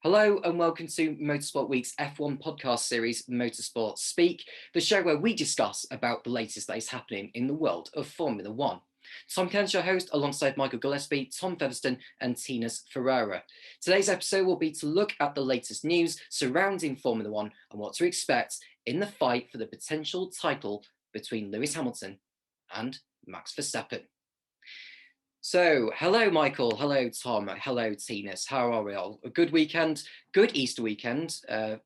Hello and welcome to Motorsport Week's F1 podcast series, Motorsport Speak, the show where we discuss about the latest that is happening in the world of Formula One. I'm Cairns, your host, alongside Michael Gillespie, Tom Featherstone and Tinus Ferreira. Today's episode will be to look at the latest news surrounding Formula One and what to expect in the fight for the potential title between Lewis Hamilton and Max Verstappen. So, hello, Michael. Hello, Tom. Hello, Tinus. How are we all? A good weekend, good Easter weekend. For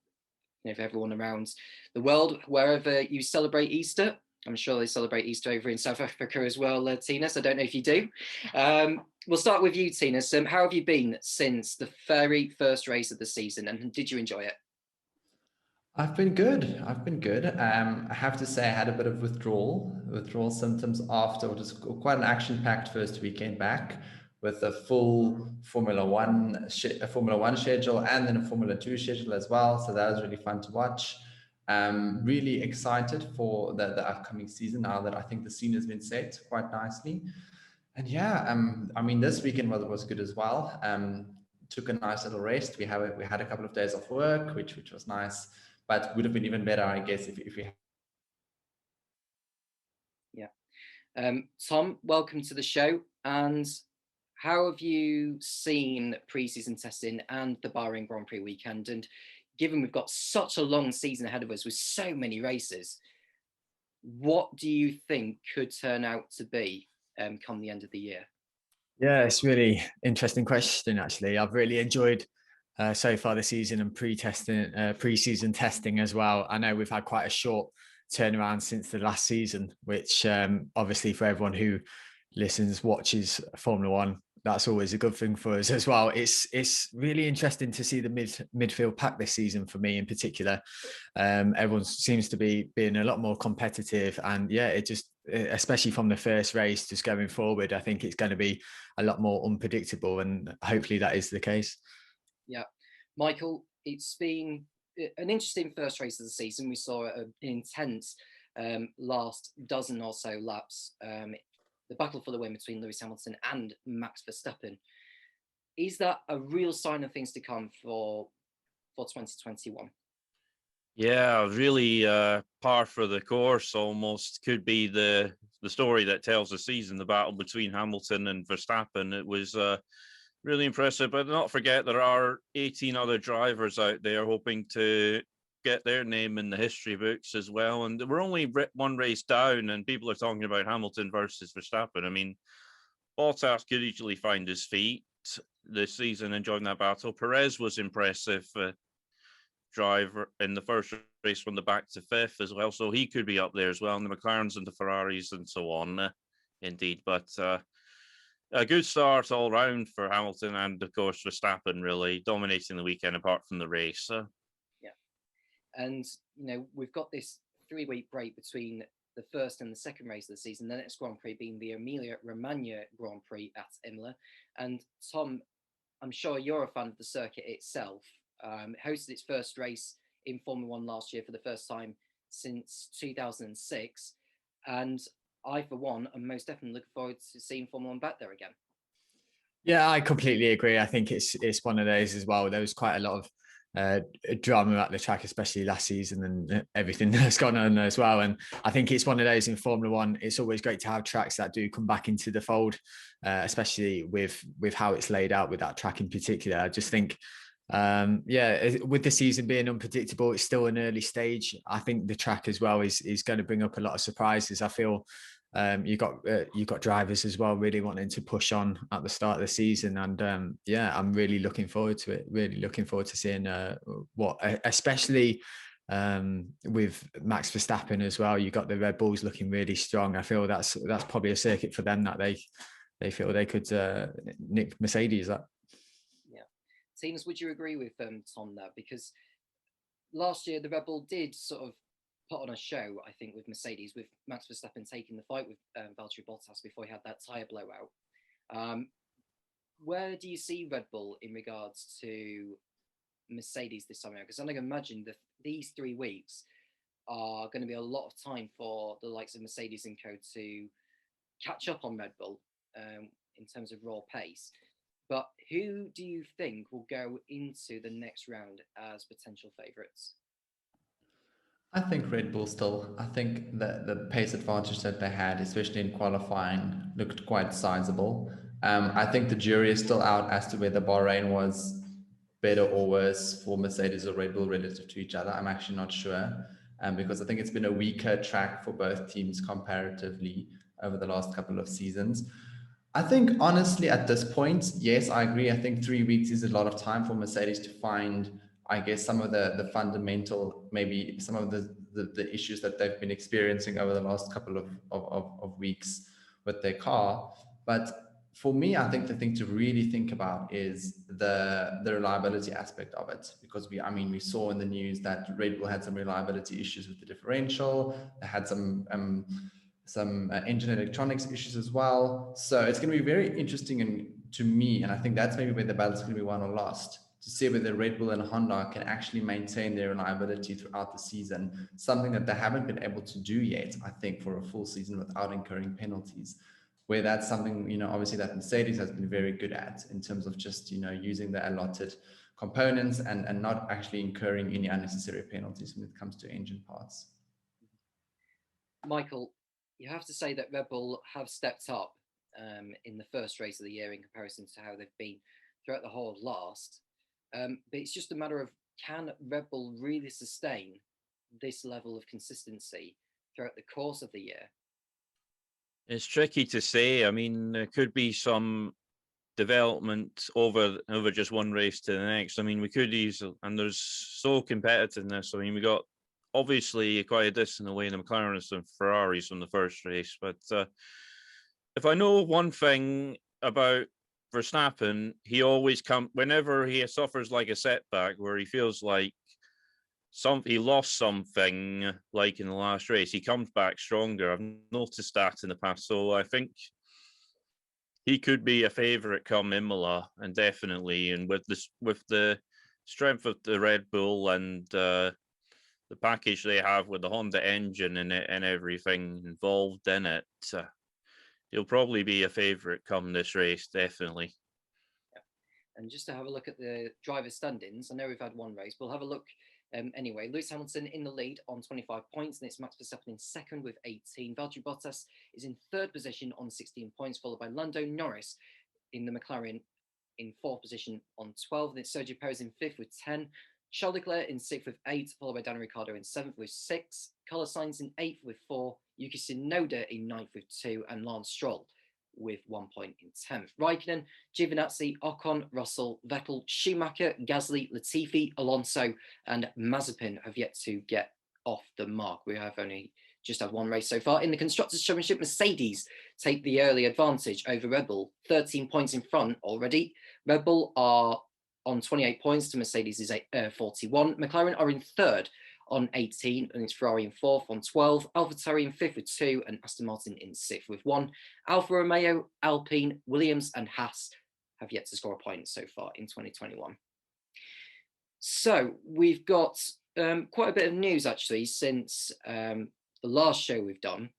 everyone around the world, wherever you celebrate Easter. I'm sure they celebrate Easter over in South Africa as well, Tinus. I don't know if you do. We'll start with you, Tinus. How have you been since the very first race of the season, and did you enjoy it? I've been good. I have to say I had a bit of withdrawal symptoms after what was quite an action-packed first weekend back with a full Formula One schedule and then a Formula 2 schedule as well. So that was really fun to watch. Really excited for the upcoming season now that I think the scene has been set quite nicely. And yeah, this weekend was good as well. Took a nice little rest. We had a couple of days off work, which was nice. But would have been even better, I guess, if we. Yeah. Tom, welcome to the show. And how have you seen pre-season testing and the Bahrain Grand Prix weekend? And given we've got such a long season ahead of us with so many races, what do you think could turn out to be come the end of the year? Yeah, it's a really interesting question, actually. I've really enjoyed so far this season and pre-season testing as well. I know we've had quite a short turnaround since the last season, which obviously for everyone who watches Formula One, that's always a good thing for us as well. It's really interesting to see the midfield pack this season for me in particular. Everyone seems to be being a lot more competitive, and yeah, especially from the first race just going forward, I think it's going to be a lot more unpredictable, and hopefully that is the case. Yeah, Michael, it's been an interesting first race of the season. We saw an intense last dozen or so laps. The battle for the win between Lewis Hamilton and Max Verstappen. Is that a real sign of things to come for 2021? Yeah, really par for the course almost could be the story that tells the season, the battle between Hamilton and Verstappen. It was really impressive, but not forget there are 18 other drivers out there hoping to get their name in the history books as well. And we're only one race down and people are talking about Hamilton versus Verstappen. I mean, Bottas could easily find his feet this season and join that battle. Perez was impressive driver in the first race from the back to fifth as well. So he could be up there as well. And the McLarens and the Ferraris and so on, indeed. But a good start all round for Hamilton and, of course, Verstappen really dominating the weekend apart from the race. Yeah. And, we've got this 3-week break between the first and the second race of the season, the next Grand Prix being the Emilia Romagna Grand Prix at Imola. And Tom, I'm sure you're a fan of the circuit itself. It hosted its first race in Formula One last year for the first time since 2006. And I, for one, am most definitely looking forward to seeing Formula One back there again. Yeah, I completely agree. I think it's one of those as well. There was quite a lot of drama at the track, especially last season, and everything that's gone on as well. And I think it's one of those in Formula One. It's always great to have tracks that do come back into the fold, especially with how it's laid out with that track in particular. I just think, with the season being unpredictable, it's still an early stage. I think the track as well is going to bring up a lot of surprises. I feel you got drivers as well really wanting to push on at the start of the season, and I'm really looking forward to it. Really looking forward to seeing especially with Max Verstappen as well. You got the Red Bulls looking really strong. I feel that's probably a circuit for them that they feel they could nick Mercedes up. Yeah, Tinus, would you agree with Tom there? Because last year the Red Bull did sort of put on a show, I think, with Mercedes, with Max Verstappen taking the fight with Valtteri Bottas before he had that tyre blowout. Where do you see Red Bull in regards to Mercedes this time around? Because I can imagine that these 3 weeks are going to be a lot of time for the likes of Mercedes and co to catch up on Red Bull in terms of raw pace. But who do you think will go into the next round as potential favourites? I think Red Bull still. I think the pace advantage that they had, especially in qualifying, looked quite sizable. I think the jury is still out as to whether Bahrain was better or worse for Mercedes or Red Bull relative to each other. I'm actually not sure, because I think it's been a weaker track for both teams comparatively over the last couple of seasons. I think honestly at this point, yes, I agree. I think 3 weeks is a lot of time for Mercedes to find, I guess, some of the fundamental, maybe some of the issues that they've been experiencing over the last couple of weeks with their car. But for me, I think the thing to really think about is the reliability aspect of it, because we saw in the news that Red Bull had some reliability issues with the differential. They had some engine electronics issues as well. So it's going to be very interesting to me, and I think that's maybe where the battle's going to be won or lost, to see whether Red Bull and Honda can actually maintain their reliability throughout the season, something that they haven't been able to do yet, I think, for a full season without incurring penalties. Where that's something, obviously that Mercedes has been very good at in terms of just, using the allotted components and not actually incurring any unnecessary penalties when it comes to engine parts. Michael, you have to say that Red Bull have stepped up in the first race of the year in comparison to how they've been throughout the whole of last. But it's just a matter of, can Red Bull really sustain this level of consistency throughout the course of the year? It's tricky to say. I mean, there could be some development over just one race to the next. I mean, we could easily, and there's so competitiveness. I mean, we got obviously quite a distance away in the McLarens and Ferraris from the first race. But if I know one thing about Verstappen, he always whenever he suffers like a setback where he feels like he lost something, like in the last race, he comes back stronger. I've noticed that in the past. So I think he could be a favourite come Imola, and definitely, and with the strength of the Red Bull and the package they have with the Honda engine and everything involved in it, he'll probably be a favourite come this race, definitely. Yeah. And just to have a look at the driver standings, I know we've had one race, we'll have a look anyway. Lewis Hamilton in the lead on 25 points, and it's Max Verstappen in second with 18. Valtteri Bottas is in third position on 16 points, followed by Lando Norris in the McLaren in fourth position on 12. Then Sergio Perez in fifth with 10. Charles Leclerc in sixth with 8, followed by Daniel Ricciardo in seventh with 6. Carlos Sainz in eighth with 4. Yuki Tsunoda in ninth with 2, and Lance Stroll with 1 point in 10th. Raikkonen, Giovinazzi, Ocon, Russell, Vettel, Schumacher, Gasly, Latifi, Alonso, and Mazepin have yet to get off the mark. We have only just had one race so far. In the Constructors' Championship, Mercedes take the early advantage over Red Bull, 13 points in front already. Red Bull are on 28 points to Mercedes is 41. McLaren are in third on 18, and it's Ferrari in fourth on 12, AlphaTauri in fifth with 2, and Aston Martin in sixth with 1. Alfa Romeo, Alpine, Williams, and Haas have yet to score a point so far in 2021. So we've got quite a bit of news actually since the last show we've done.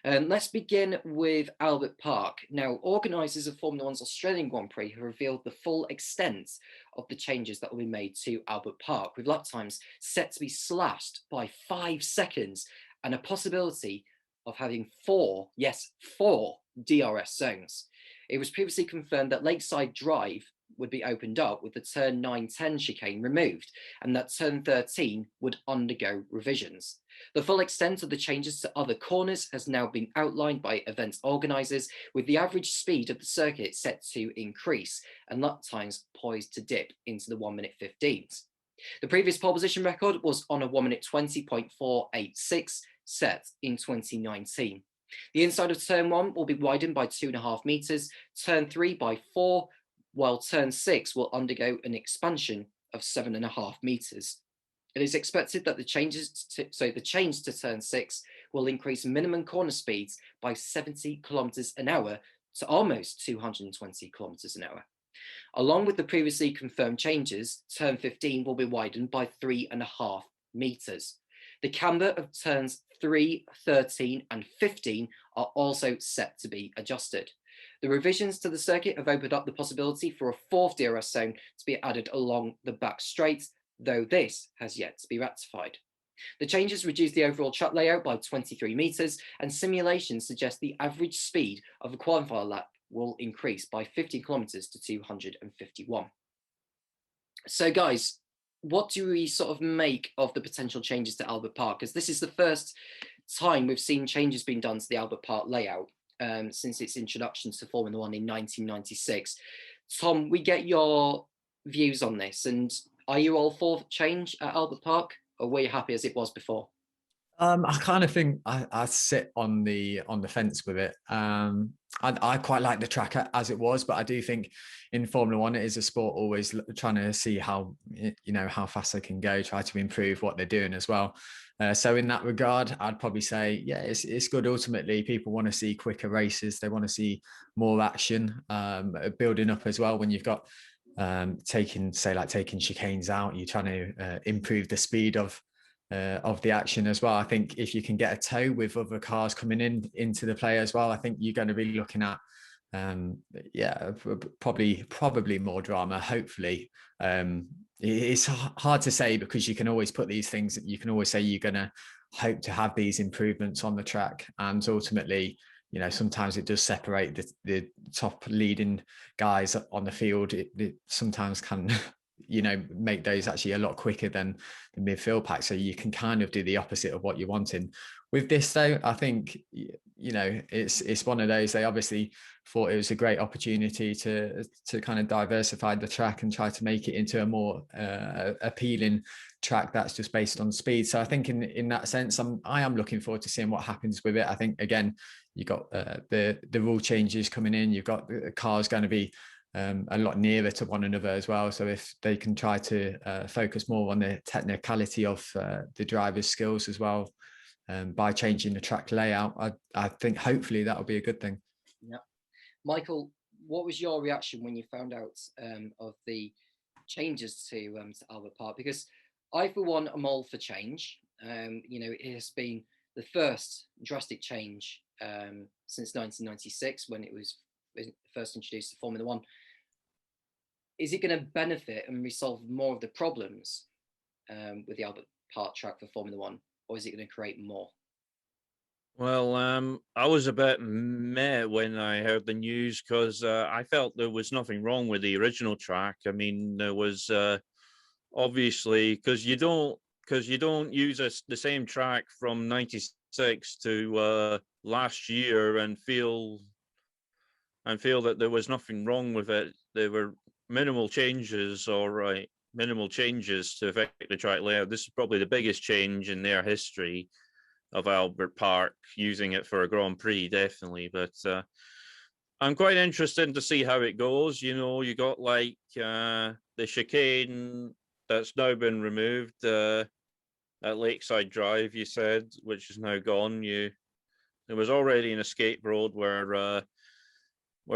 Let's begin with Albert Park. Now, organisers of Formula One's Australian Grand Prix have revealed the full extent of the changes that will be made to Albert Park, with lap times set to be slashed by 5 seconds and a possibility of having 4 DRS zones. It was previously confirmed that Lakeside Drive would be opened up with the turn 9-10 chicane removed, and that turn 13 would undergo revisions. The full extent of the changes to other corners has now been outlined by event organisers, with the average speed of the circuit set to increase and lap times poised to dip into the 1 minute 15s. The previous pole position record was on a 1 minute 20.486 set in 2019. The inside of turn 1 will be widened by 2.5 metres, turn 3 by 4, while turn 6 will undergo an expansion of 7.5 metres. It is expected that the change to turn 6 will increase minimum corner speeds by 70 kilometres an hour to almost 220 kilometres an hour. Along with the previously confirmed changes, turn 15 will be widened by 3.5 metres. The camber of turns 3, 13 and 15 are also set to be adjusted. The revisions to the circuit have opened up the possibility for a fourth DRS zone to be added along the back straight, though this has yet to be rectified. The changes reduce the overall track layout by 23 metres, and simulations suggest the average speed of a qualifier lap will increase by 50 kilometres to 251. So guys, what do we sort of make of the potential changes to Albert Park? Because this is the first time we've seen changes being done to the Albert Park layout since its introduction to Formula One in 1996. Tom, we get your views on this, and are you all for change at Albert Park, or were you happy as it was before? I kind of think I sit on the fence with it. I quite like the track as it was, but I do think in Formula One it is a sport always trying to see how how fast they can go, try to improve what they're doing as well. So in that regard, I'd probably say it's good. Ultimately, people want to see quicker races. They want to see more action building up as well. When you've got taking chicanes out, you're trying to improve the speed of the action as well. I think if you can get a tow with other cars coming into the play as well, I think you're going to be looking at probably more drama. Hopefully, it's hard to say because you can always put these things. You can always say you're going to hope to have these improvements on the track, and ultimately, sometimes it does separate the top leading guys on the field. It sometimes can make those actually a lot quicker than the midfield pack. So you can kind of do the opposite of what you're wanting. With this though, I think, it's one of those, they obviously thought it was a great opportunity to kind of diversify the track and try to make it into a more appealing track that's just based on speed. So I think in that sense, I am looking forward to seeing what happens with it. I think, again, you got the rule changes coming in, you've got the cars going to be a lot nearer to one another as well. So if they can try to focus more on the technicality of the driver's skills as well, by changing the track layout, I think hopefully that'll be a good thing. Yeah. Michael, what was your reaction when you found out of the changes to Albert Park? Because I, for one, am all for change. It has been the first drastic change since 1996 when it was first introduced to Formula One. Is it going to benefit and resolve more of the problems with the Albert Park track for Formula One, or is it going to create more? Well, I was a bit meh when I heard the news because I felt there was nothing wrong with the original track. I mean, there was obviously because you don't use the same track from '96 to last year and feel that there was nothing wrong with it. There were minimal changes to affect the track layout. This is probably the biggest change in their history of Albert Park, using it for a Grand Prix, definitely. But I'm quite interested to see how it goes. You got like the chicane that's now been removed at Lakeside Drive, you said, which is now gone. There was already an escape road where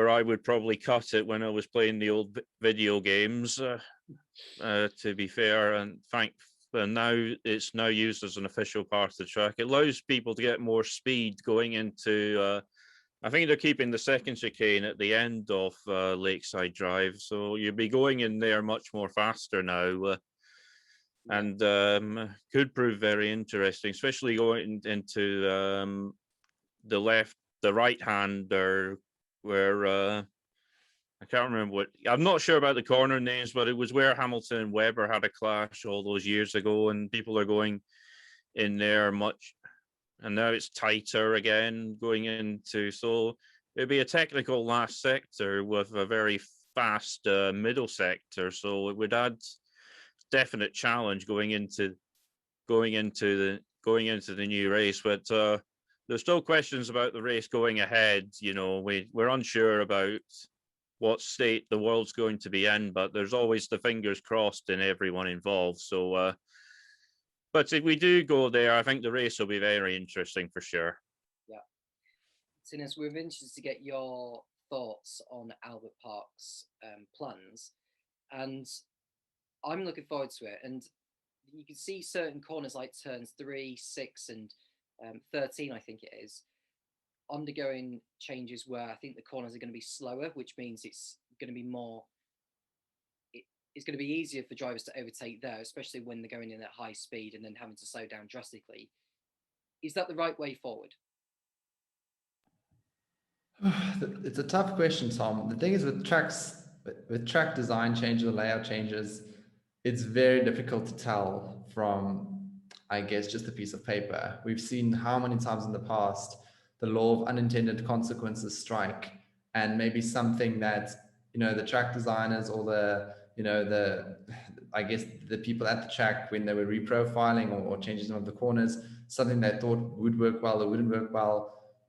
I would probably cut it when I was playing the old video games, to be fair, and now it's now used as an official part of the track. It allows people to get more speed going into, I think they're keeping the second chicane at the end of Lakeside Drive, so you'll be going in there much more faster now, and could prove very interesting, especially going into the right hand there, where I can't remember I'm not sure about the corner names, but it was where Hamilton and Webber had a clash all those years ago, and people are going in there much, and now it's tighter again going into, so it'd be a technical last sector with a very fast middle sector, so it would add definite challenge going into the new race. But there's still questions about the race going ahead. We're unsure about what state the world's going to be in, but there's always the fingers crossed in everyone involved. So, but if we do go there, I think the race will be very interesting for sure. Yeah. Tinus, we're interested to get your thoughts on Albert Park's plans, and I'm looking forward to it. And you can see certain corners like turns 3, 6, and 13, I think it is. undergoing changes where I think the corners are going to be slower, which means it's going to be more. It's going to be easier for drivers to overtake there, especially when they're going in at high speed and then having to slow down drastically. Is that the right way forward? It's a tough question, Tom. The thing is with track design changes or layout changes, it's very difficult to tell from, I guess, just a piece of paper. We've seen how many times in the past the law of unintended consequences strike, and maybe something that, the track designers or I guess the people at the track, when they were reprofiling or changing some of the corners, something they thought would work well or wouldn't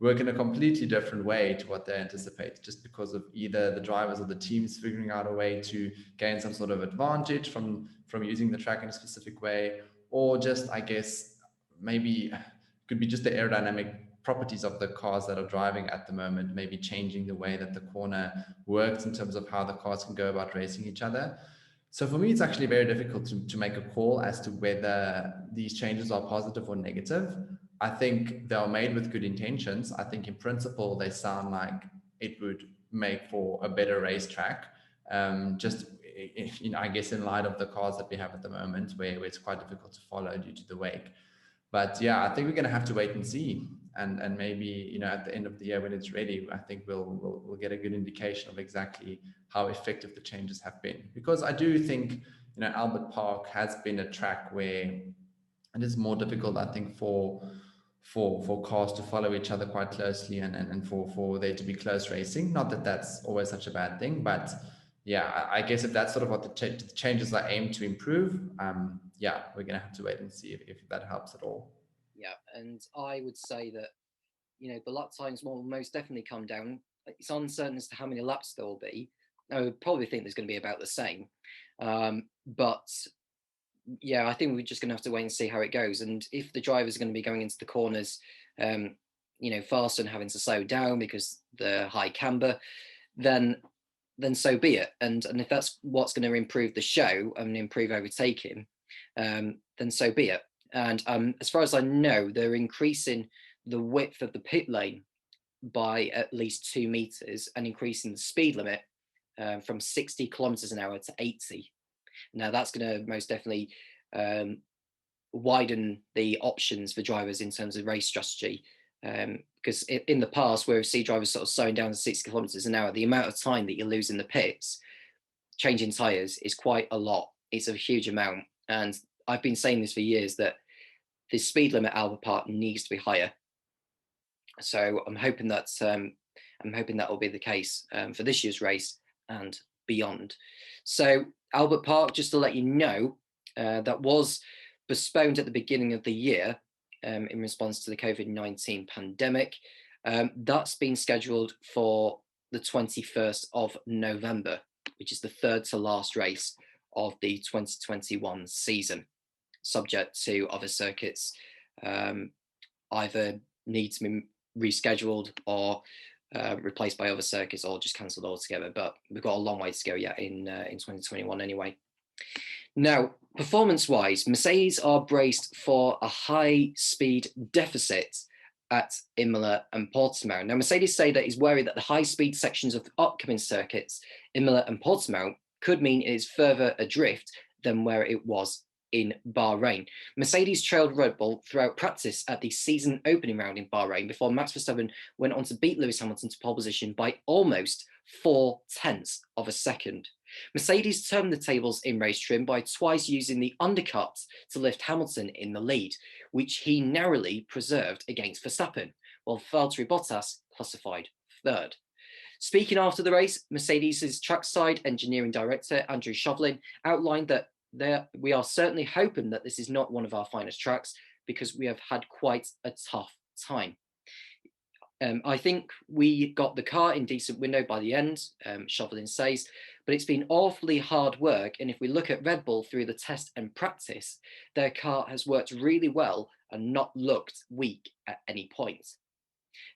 work in a completely different way to what they anticipate, just because of either the drivers or the teams figuring out a way to gain some sort of advantage from using the track in a specific way, or just, I guess, maybe could be just the aerodynamic properties of the cars that are driving at the moment, maybe changing the way that the corner works in terms of how the cars can go about racing each other. So for me, it's actually very difficult to make a call as to whether these changes are positive or negative. I think they are made with good intentions. I think in principle, they sound like it would make for a better racetrack. Just, I guess in light of the cars that we have at the moment, where it's quite difficult to follow due to the wake. But yeah, I think we're going to have to wait and see. And maybe, at the end of the year when it's ready, I think we'll get a good indication of exactly how effective the changes have been. Because I do think, Albert Park has been a track where it is more difficult, I think, for cars to follow each other quite closely and for there to be close racing. Not that that's always such a bad thing, but yeah, I guess if that's sort of what the changes are aimed to improve, yeah, we're going to have to wait and see if that helps at all. Yeah, and I would say that, the lap times will most definitely come down. It's uncertain as to how many laps there will be. I would probably think there's going to be about the same. But yeah, I think we're just going to have to wait and see how it goes. And if the drivers are going to be going into the corners, faster and having to slow down because the high camber, then so be it. And if that's what's going to improve the show and improve overtaking, then so be it. And as far as I know, they're increasing the width of the pit lane by at least 2 meters and increasing the speed limit from 60 kilometers an hour to 80. Now that's going to most definitely widen the options for drivers in terms of race strategy. Because in the past, where we see drivers sort of slowing down to 60 kilometers an hour, the amount of time that you lose in the pits changing tires is quite a lot. It's a huge amount. And I've been saying this for years, that the speed limit at Albert Park needs to be higher. So I'm hoping that will be the case for this year's race and beyond. So Albert Park, just to let you know, that was postponed at the beginning of the year in response to the COVID-19 pandemic. That's been scheduled for the 21st of November, which is the third to last race of the 2021 season, subject to other circuits either need to be rescheduled or replaced by other circuits, or just cancelled altogether. But we've got a long way to go yet in 2021 anyway. Now, performance-wise, Mercedes are braced for a high-speed deficit at Imola and Portimao. Now, Mercedes say that it's worried that the high-speed sections of the upcoming circuits, Imola and Portimao, could mean it is further adrift than where it was in Bahrain. Mercedes trailed Red Bull throughout practice at the season opening round in Bahrain before Max Verstappen went on to beat Lewis Hamilton to pole position by almost 0.4 of a second. Mercedes turned the tables in race trim by twice using the undercut to lift Hamilton in the lead, which he narrowly preserved against Verstappen, while Valtteri Bottas classified third. Speaking after the race, Mercedes' trackside engineering director, Andrew Shovlin, outlined that we are certainly hoping that this is not one of our finest tracks, because we have had quite a tough time. I think we got the car in decent window by the end, Shovlin says, but it's been awfully hard work. And if we look at Red Bull through the test and practice, their car has worked really well and not looked weak at any point.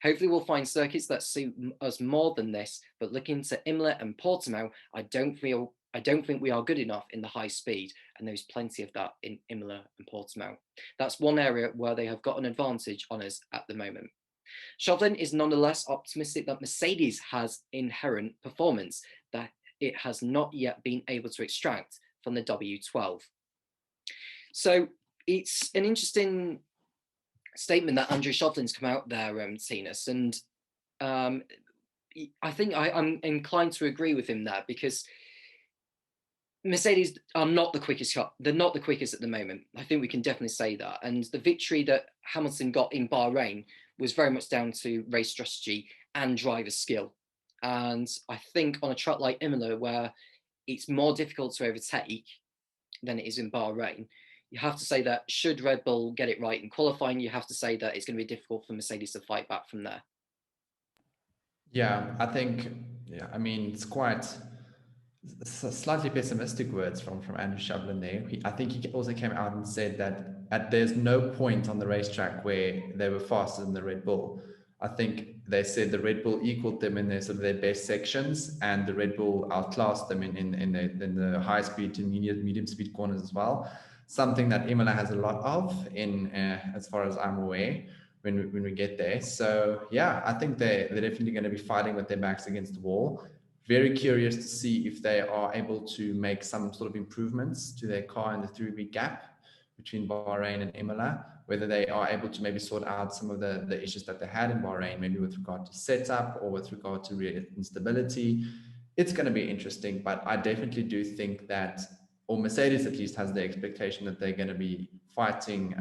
Hopefully we'll find circuits that suit us more than this, but looking to Imola and Portimao, I don't think we are good enough in the high speed, and there's plenty of that in Imola and Portimao. That's one area where they have got an advantage on us at the moment. Chauvelin is nonetheless optimistic that Mercedes has inherent performance that it has not yet been able to extract from the W12. So it's an interesting statement that Andrew Chauvelin's come out there, Tinus, and I think I'm inclined to agree with him there, because Mercedes are not the quickest car. They're not the quickest at the moment. I think we can definitely say that. And the victory that Hamilton got in Bahrain was very much down to race strategy and driver skill. And I think on a track like Emilia, where it's more difficult to overtake than it is in Bahrain, you have to say that should Red Bull get it right in qualifying, you have to say that it's going to be difficult for Mercedes to fight back from there. Yeah, I think, I mean, it's quite slightly pessimistic words from Andrew Chauvelin there. I think he also came out and said that there's no point on the racetrack where they were faster than the Red Bull. I think they said the Red Bull equaled them in their sort of their best sections, and the Red Bull outclassed them in the high speed to medium speed corners as well. Something that Emilia has a lot of in as far as I'm aware when we get there. So yeah, I think they're definitely going to be fighting with their backs against the wall. Very curious to see if they are able to make some sort of improvements to their car in the 3-week gap between Bahrain and Emilia, whether they are able to maybe sort out some of the issues that they had in Bahrain, maybe with regard to setup or with regard to rear instability. It's going to be interesting, but I definitely do think that, or Mercedes at least has the expectation that they're going to be fighting,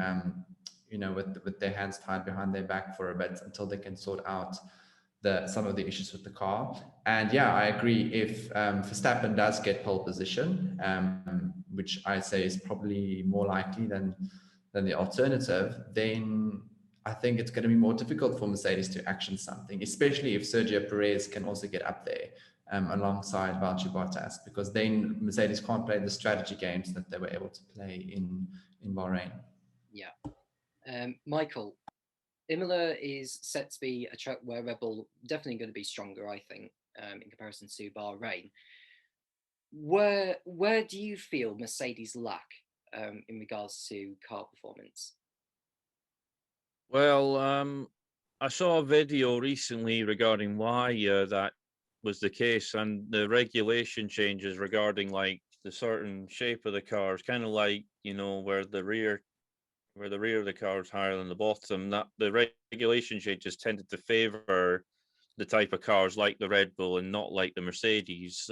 with their hands tied behind their back for a bit until they can sort out some of the issues with the car. And yeah, I agree. If Verstappen does get pole position, which I say is probably more likely than the alternative, then I think it's going to be more difficult for Mercedes to action something, especially if Sergio Perez can also get up there alongside Valtteri Bottas, because then Mercedes can't play the strategy games that they were able to play in Bahrain. Yeah. Michael, Imola is set to be a track where Red Bull definitely going to be stronger, I think, in comparison to Bahrain. Where do you feel Mercedes lack in regards to car performance? Well, I saw a video recently regarding why that was the case, and the regulation changes regarding like the certain shape of the cars, kind of like, where the rear of the car is higher than the bottom, that the regulation changes tended to favor the type of cars like the Red Bull and not like the Mercedes.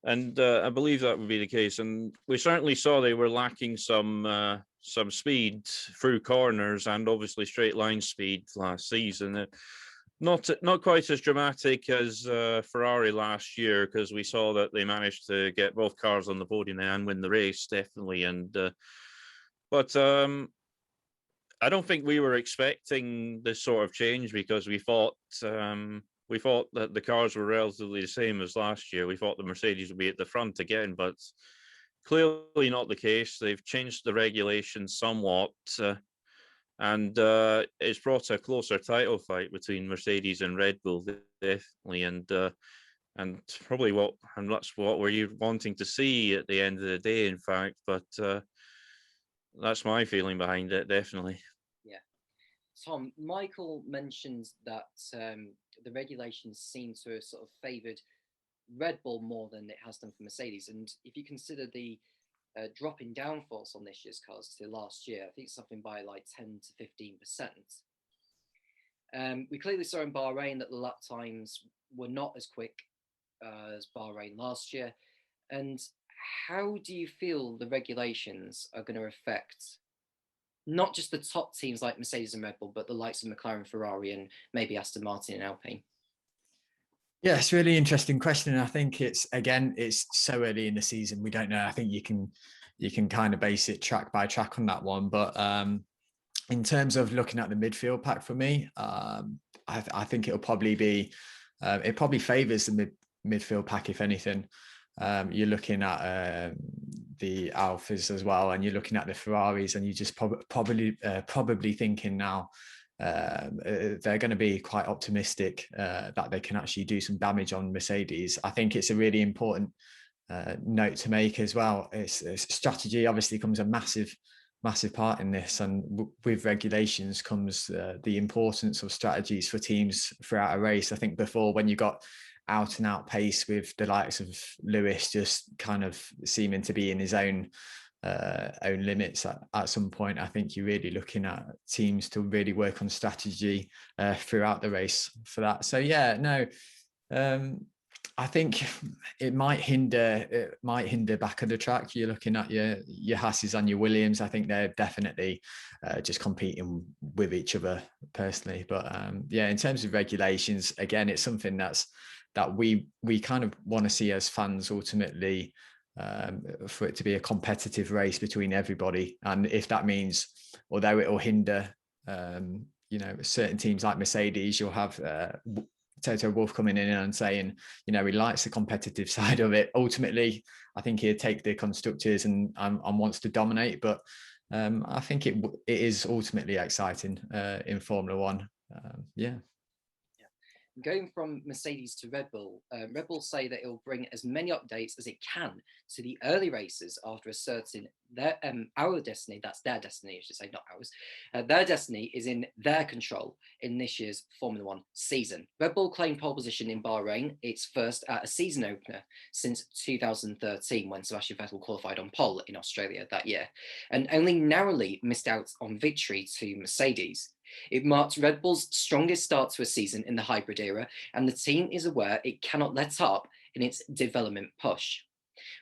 And I believe that would be the case. And we certainly saw they were lacking some speed through corners and obviously straight line speed last season. Not quite as dramatic as Ferrari last year, because we saw that they managed to get both cars on the podium and win the race, definitely. And but I don't think we were expecting this sort of change, because we thought that the cars were relatively the same as last year. We thought the Mercedes would be at the front again, but clearly not the case. They've changed the regulations somewhat, and it's brought a closer title fight between Mercedes and Red Bull, definitely, and probably that's what we're wanting to see at the end of the day, in fact. But that's my feeling behind it, definitely. Yeah. Tom, Michael mentions that the regulations seem to have sort of favoured Red Bull more than it has done for Mercedes. And if you consider the drop in downforce on this year's cars to last year, I think something by like 10 to 15%. We clearly saw in Bahrain that the lap times were not as quick as Bahrain last year. And how do you feel the regulations are going to affect not just the top teams like Mercedes and Red Bull, but the likes of McLaren, Ferrari, and maybe Aston Martin and Alpine? Yeah, it's a really interesting question. I think it's so early in the season. We don't know. I think you can kind of base it track by track on that one. But in terms of looking at the midfield pack for me, I think it'll probably be, it probably favours the midfield pack, if anything. You're looking at the Alphas as well, and you're looking at the Ferraris, and you just probably thinking now they're going to be quite optimistic that they can actually do some damage on Mercedes. I think it's a really important note to make as well. It's strategy obviously comes a massive massive part in this. And with regulations comes the importance of strategies for teams throughout a race. I think before, when you got out and out pace with the likes of Lewis just kind of seeming to be in his own limits at some point, I think you're really looking at teams to really work on strategy throughout the race for that. So yeah, no, I think it might hinder back of the track. You're looking at your Hasses and your Williams. I think they're definitely just competing with each other personally. But yeah, in terms of regulations, again, it's something that we kind of want to see as fans ultimately, for it to be a competitive race between everybody. And if that means, although it will hinder, certain teams like Mercedes, you'll have Toto Wolff coming in and saying, he likes the competitive side of it. Ultimately, I think he'll take the constructors and wants to dominate. But I think it is ultimately exciting in Formula One. Yeah. Going from Mercedes to Red Bull, Red Bull say that it will bring as many updates as it can to the early races after asserting our destiny, that's their destiny, I should say, not ours. Their destiny is in their control in this year's Formula One season. Red Bull claimed pole position in Bahrain, its first at a season opener since 2013, when Sebastian Vettel qualified on pole in Australia that year, and only narrowly missed out on victory to Mercedes. It marked Red Bull's strongest start to a season in the hybrid era, and the team is aware it cannot let up in its development push.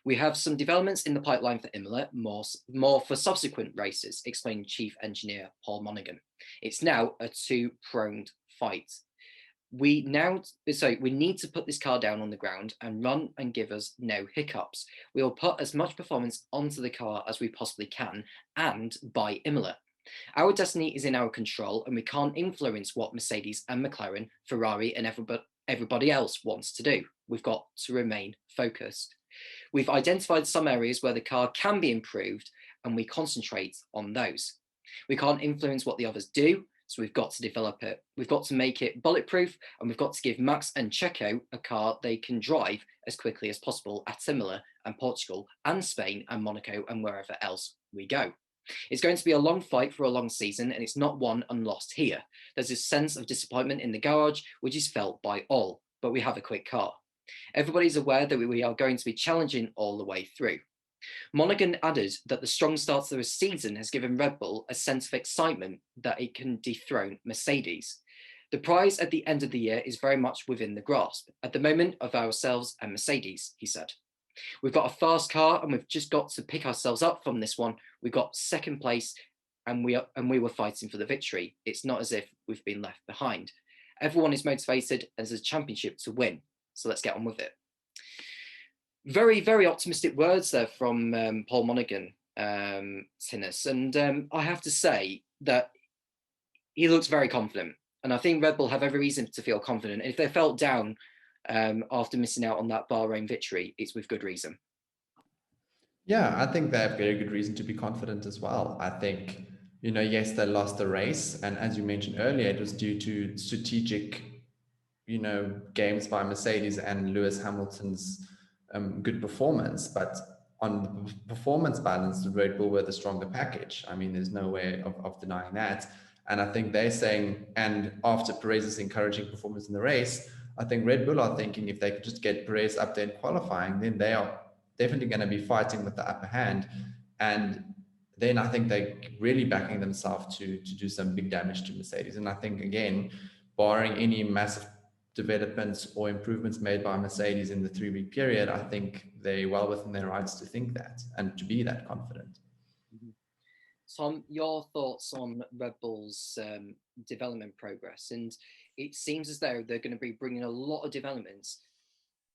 We have some developments in the pipeline for Emilia, more for subsequent races, explained Chief Engineer Paul Monaghan. It's now a two-pronged fight. We need to put this car down on the ground and run and give us no hiccups. We will put as much performance onto the car as we possibly can and by Emilia. Our destiny is in our control, and we can't influence what Mercedes and McLaren, Ferrari, and everybody else wants to do. We've got to remain focused. We've identified some areas where the car can be improved, and we concentrate on those. We can't influence what the others do, so we've got to develop it. We've got to make it bulletproof, and we've got to give Max and Checo a car they can drive as quickly as possible at Emilia and Portugal and Spain and Monaco and wherever else we go. It's going to be a long fight for a long season, and it's not won and lost here. There's a sense of disappointment in the garage, which is felt by all, but we have a quick car. Everybody's aware that we are going to be challenging all the way through. Monaghan added that the strong start to the season has given Red Bull a sense of excitement that it can dethrone Mercedes. The prize at the end of the year is very much within the grasp, at the moment, of ourselves and Mercedes, he said. We've got a fast car, and we've just got to pick ourselves up from this one. We got second place, and we were fighting for the victory. It's not as if we've been left behind. Everyone is motivated, and there's a championship to win. So let's get on with it. Very, very optimistic words there from Paul Monaghan, Tinus. And I have to say that he looks very confident. And I think Red Bull have every reason to feel confident. If they felt down after missing out on that Bahrain victory, it's with good reason. Yeah, I think they have very good reason to be confident as well. I think, yes, they lost the race. And as you mentioned earlier, it was due to strategic, games by Mercedes and Lewis Hamilton's good performance. But on the performance balance, the Red Bull were the stronger package. I mean, there's no way of denying that. And I think they're saying, and after Perez's encouraging performance in the race, I think Red Bull are thinking if they could just get Perez up there in qualifying, then they are definitely going to be fighting with the upper hand. And then I think they're really backing themselves to do some big damage to Mercedes. And I think, again, barring any massive developments or improvements made by Mercedes in the 3-week period, I think they're well within their rights to think that and to be that confident. Tom, your thoughts on Red Bull's development progress? And it seems as though they're going to be bringing a lot of developments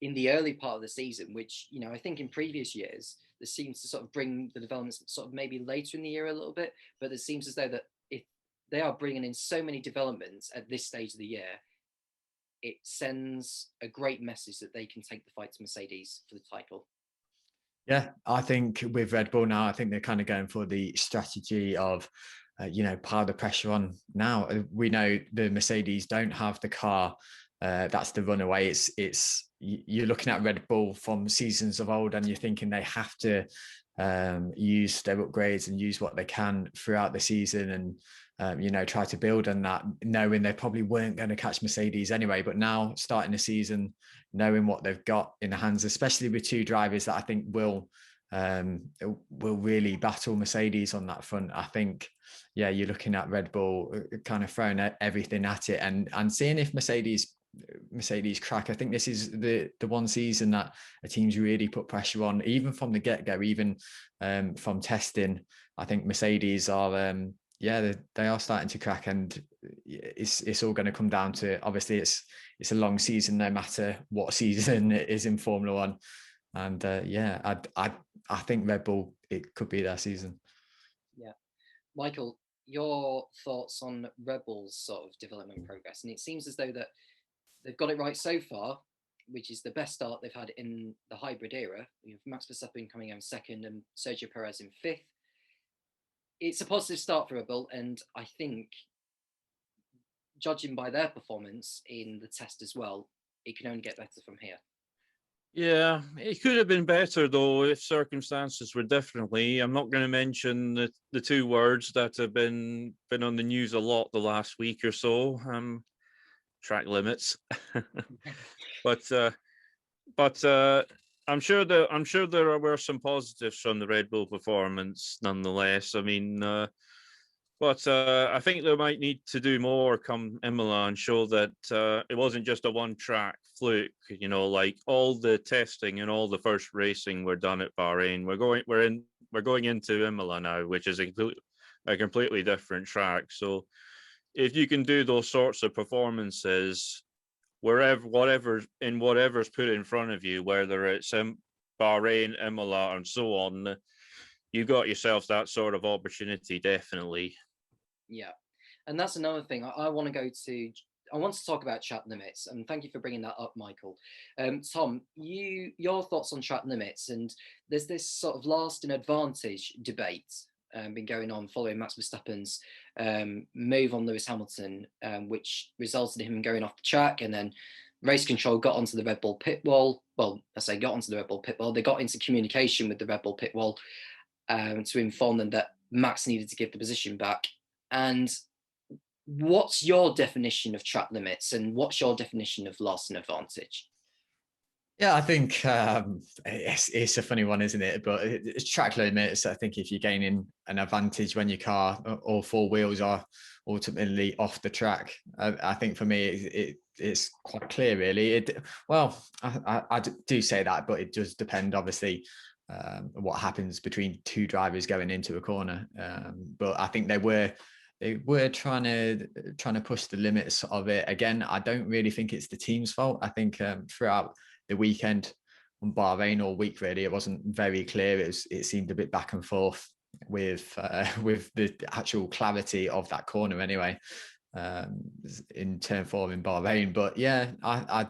in the early part of the season, which, I think in previous years, there seems to sort of bring the developments sort of maybe later in the year a little bit, but it seems as though that if they are bringing in so many developments at this stage of the year, it sends a great message that they can take the fight to Mercedes for the title. Yeah, I think with Red Bull now, I think they're kind of going for the strategy of, pile the pressure on now. We know the Mercedes don't have the car. That's the runaway. It's you're looking at Red Bull from seasons of old, and you're thinking they have to use their upgrades and use what they can throughout the season, and try to build on that, knowing they probably weren't going to catch Mercedes anyway. But now starting the season, knowing what they've got in the hands, especially with two drivers that I think will really battle Mercedes on that front. I think, yeah, you're looking at Red Bull kind of throwing everything at it and seeing if Mercedes crack. I think this is the one season that a team's really put pressure on, even from the get-go, even from testing. I think Mercedes are they are starting to crack, and it's all going to come down to, obviously it's a long season no matter what season it is in Formula One. And I think Red Bull, it could be their season. Yeah. Michael, your thoughts on Red Bull's sort of development progress? And it seems as though that they've got it right so far, which is the best start they've had in the hybrid era. You have Max Verstappen coming out second and Sergio Perez in fifth. It's a positive start for Red Bull, and I think, judging by their performance in the test as well, it can only get better from here. Yeah, it could have been better though if circumstances were differently. I'm not going to mention the two words that have been on the news a lot the last week or so. Track limits, but I'm sure there were some positives from the Red Bull performance nonetheless. I mean, but I think they might need to do more come Emilia and show that it wasn't just a one-track fluke. Like all the testing and all the first racing were done at Bahrain. We're going into Emilia now, which is a completely different track. So if you can do those sorts of performances whatever's put in front of you, whether it's Bahrain, Emilia, and so on, you've got yourself that sort of opportunity, definitely. Yeah, and that's another thing. I want to talk about track limits, and thank you for bringing that up, Michael. Tom, your thoughts on track limits, and there's this sort of lasting advantage debate been going on following Max Verstappen's move on Lewis Hamilton, which resulted in him going off the track, and then race control got onto the Red Bull pit wall. Well, I say got onto the Red Bull pit wall. They got into communication with the Red Bull pit wall to inform them that Max needed to give the position back. And what's your definition of track limits, and what's your definition of lasting advantage? Yeah, I think it's a funny one, isn't it? But it's track limits. I think if you're gaining an advantage when your car, all four wheels are ultimately off the track, I think for me it's quite clear, really. I do say that, but it does depend, obviously, what happens between two drivers going into a corner. But I think they were trying to push the limits of it. Again, I don't really think it's the team's fault. I think throughout the weekend on Bahrain, all week really, it wasn't very clear. It seemed a bit back and forth with the actual clarity of that corner anyway, in turn 4 in Bahrain. But yeah, I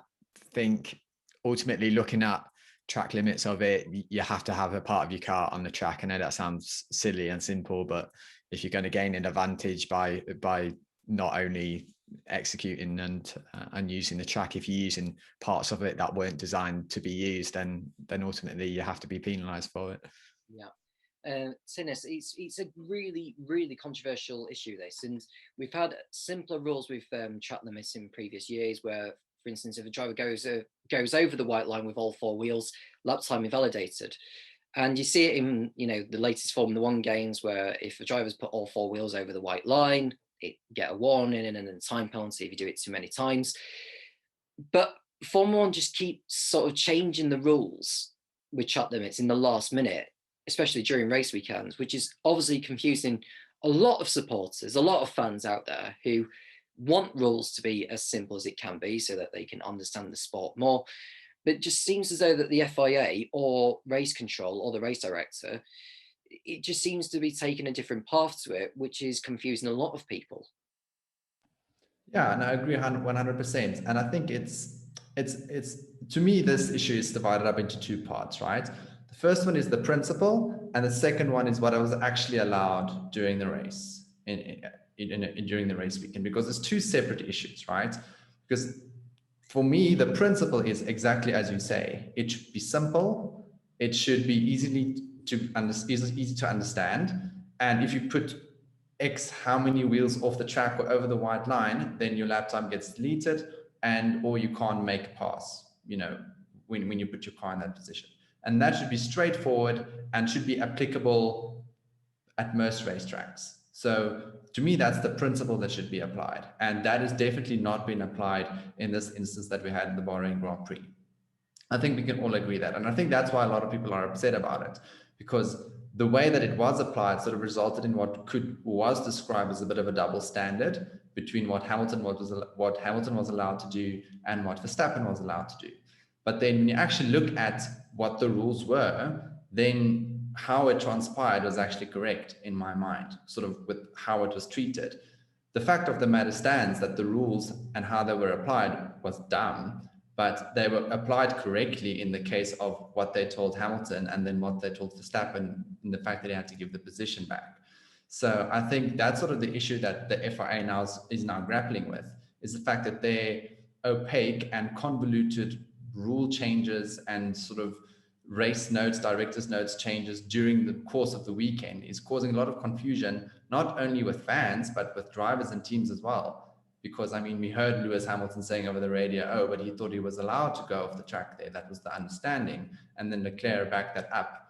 think ultimately, looking at track limits of it, you have to have a part of your car on the track. I know that sounds silly and simple, but if you're going to gain an advantage by not only executing and using the track, if you're using parts of it that weren't designed to be used, then ultimately you have to be penalized for it. Yeah. Tinus, it's a really, really controversial issue, this, and we've had simpler rules with track limits in previous years where, for instance, if a driver goes over the white line with all four wheels, lap time invalidated. And you see it in, the latest Formula One games where if a driver's put all four wheels over the white line, it get a warning and then a time penalty if you do it too many times. But Formula One just keeps sort of changing the rules with track limits in the last minute, especially during race weekends, which is obviously confusing a lot of supporters, a lot of fans out there who want rules to be as simple as it can be so that they can understand the sport more. But it just seems as though that the FIA or race control or the race director, it just seems to be taking a different path to it, which is confusing a lot of people. Yeah, and I agree 100%. And I think it's to me, this issue is divided up into two parts, right? The first one is the principle, and the second one is what I was actually allowed during the race, during the race weekend, because it's two separate issues, right? Because for me, the principle is exactly as you say. It should be simple. It should be easily easy to understand. And if you put X how many wheels off the track or over the white line, then your lap time gets deleted, or you can't make a pass, when you put your car in that position. And that should be straightforward and should be applicable at most racetracks. So to me, that's the principle that should be applied. And that has definitely not been applied in this instance that we had in the Bahrain Grand Prix. I think we can all agree that. And I think that's why a lot of people are upset about it, because the way that it was applied sort of resulted in what was described as a bit of a double standard between what Hamilton was allowed to do and what Verstappen was allowed to do. But then when you actually look at what the rules were, then how it transpired was actually correct in my mind, sort of with how it was treated. The fact of the matter stands that the rules and how they were applied was dumb, but they were applied correctly in the case of what they told Hamilton and then what they told Verstappen in the fact that he had to give the position back. So I think that's sort of the issue that the FIA is now grappling with, is the fact that their opaque and convoluted rule changes and sort of race notes, directors' notes changes during the course of the weekend is causing a lot of confusion, not only with fans, but with drivers and teams as well. Because, I mean, we heard Lewis Hamilton saying over the radio, but he thought he was allowed to go off the track there. That was the understanding. And then Leclerc backed that up,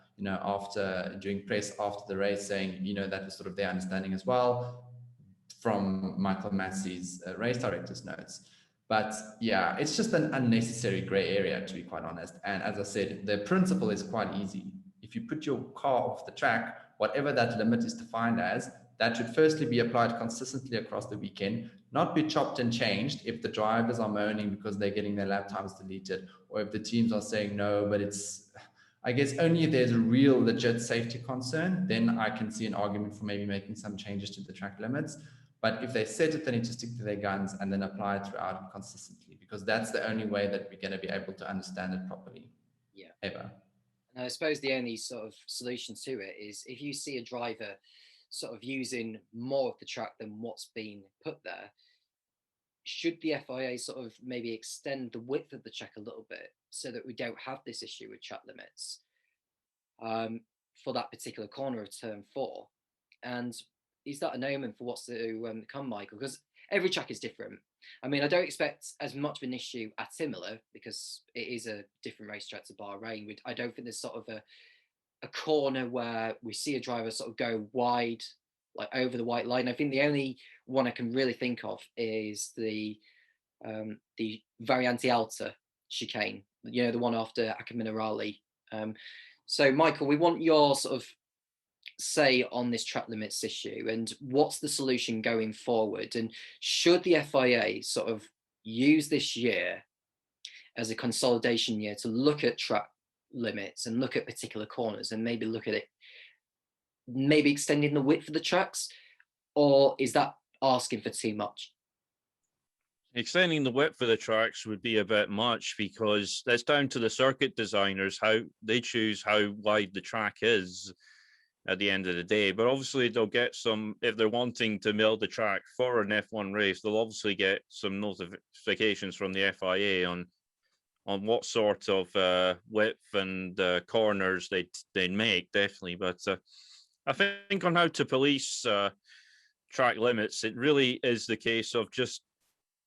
during press after the race, saying, that was sort of their understanding as well from Michael Massey's race director's notes. But yeah, it's just an unnecessary gray area, to be quite honest. And as I said, the principle is quite easy. If you put your car off the track, whatever that limit is defined as, that should firstly be applied consistently across the weekend, not be chopped and changed if the drivers are moaning because they're getting their lap times deleted, or if the teams are saying no, but it's, I guess only if there's a real legit safety concern, then I can see an argument for maybe making some changes to the track limits. But if they set it, they need to stick to their guns and then apply it throughout consistently, because that's the only way that we're going to be able to understand it properly. Yeah. Ever. And I suppose the only sort of solution to it is if you see a driver sort of using more of the track than what's been put there, should the FIA sort of maybe extend the width of the track a little bit so that we don't have this issue with track limits for that particular corner of turn 4? And is that an omen for what's to come, Michael? Because every track is different. I mean, I don't expect as much of an issue at Emilia because it is a different racetrack to Bahrain. I don't think there's sort of a corner where we see a driver sort of go wide, like over the white line. I think the only one I can really think of is the Variante Alta chicane, the one after Acca Minerali. So, Michael, we want your sort of say on this track limits issue and what's the solution going forward, and should the FIA sort of use this year as a consolidation year to look at track limits and look at particular corners and maybe look at it, maybe extending the width of the tracks, or is that asking for too much? Extending the width of the tracks would be a bit much because that's down to the circuit designers, how they choose how wide the track is at the end of the day. But obviously they'll get some, if they're wanting to mill the track for an F1 race, they'll obviously get some notifications from the FIA on what sort of width and corners they'd make, definitely. But I think on how to police track limits, it really is the case of just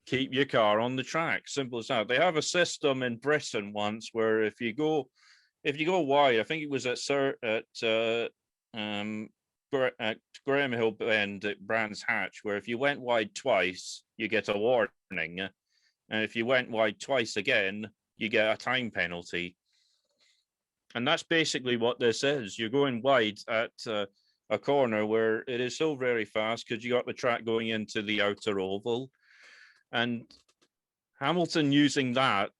keep your car on the track. Simple as that. They have a system in Britain once where if you go wide, I think it was at Graham Hill Bend at Brands Hatch, where if you went wide twice, you get a warning, and if you went wide twice again, you get a time penalty. And that's basically what this is. You're going wide at a corner where it is so very fast because you got the track going into the outer oval, and Hamilton using that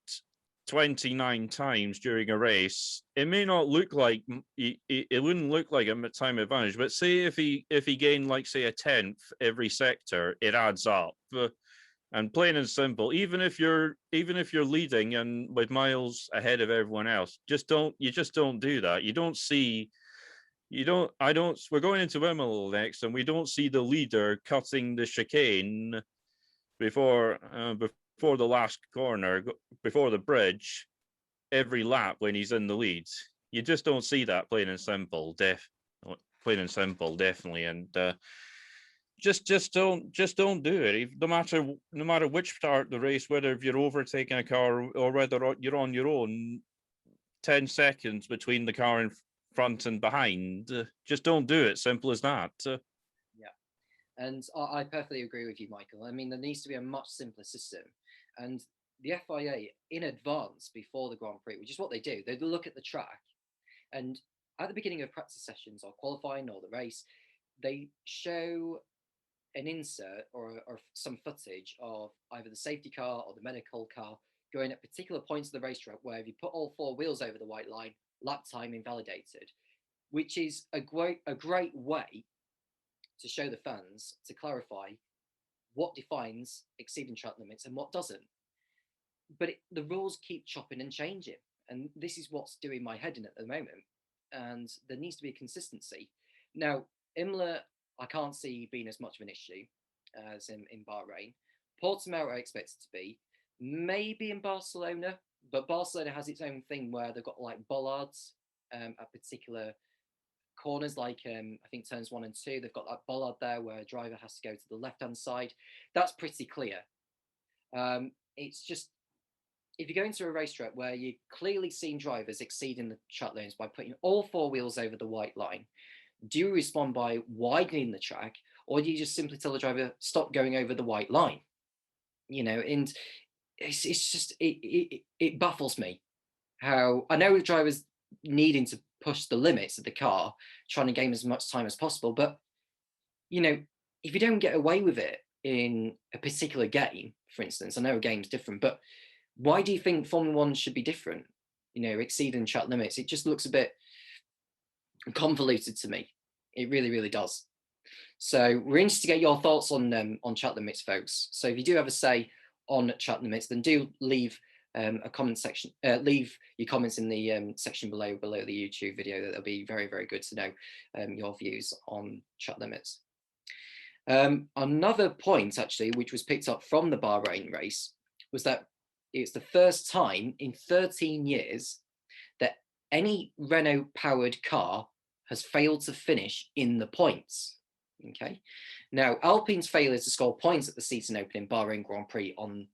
29 times during a race, it may not look like it wouldn't look like a time advantage, but say if he gained like say a 10th every sector, it adds up. And plain and simple, even if you're leading and with miles ahead of everyone else, you just don't do that. We're going into Emilia next, and we don't see the leader cutting the chicane before the last corner, before the bridge, every lap when he's in the lead. You just don't see that, plain and simple, definitely. And just don't do it. No matter which part of the race, whether if you're overtaking a car or whether you're on your own, 10 seconds between the car in front and behind, just don't do it. Simple as that. Yeah, and I perfectly agree with you, Michael. I mean, there needs to be a much simpler system, and the FIA in advance before the Grand Prix, which is what they do, they look at the track, and at the beginning of practice sessions or qualifying or the race, they show an insert or some footage of either the safety car or the medical car going at particular points of the racetrack where if you put all four wheels over the white line, lap time invalidated, which is a great way to show the fans, to clarify what defines exceeding track limits and what doesn't. But the rules keep chopping and changing, and this is what's doing my head in at the moment. And there needs to be a consistency. Now, Imola, I can't see being as much of an issue as in Bahrain. Portimao, I expect it to be. Maybe in Barcelona, but Barcelona has its own thing where they've got like bollards at particular corners, like I think turns 1 and 2. They've got that bollard there where a driver has to go to the left-hand side. That's pretty clear. It's just, if you go into a racetrack where you're clearly seeing drivers exceeding the track limits by putting all four wheels over the white line, do you respond by widening the track, or do you just simply tell the driver, stop going over the white line? You know, and it's just, it baffles me how, I know the drivers needing to push the limits of the car, trying to gain as much time as possible, but, you know, if you don't get away with it in a particular game, for instance, I know a game's different, but why do you think Formula One should be different? You know, exceeding track limits. It just looks a bit convoluted to me. It really, really does. So we're interested to get your thoughts on track limits, folks. So if you do have a say on track limits, then do leave a comment section. Leave your comments in the section below the YouTube video. That'll be very, very good to know your views on track limits. Another point, actually, which was picked up from the Bahrain race, was that it's the first time in 13 years that any Renault-powered car has failed to finish in the points. Okay. Now, Alpine's failure to score points at the season opening Bahrain Grand Prix on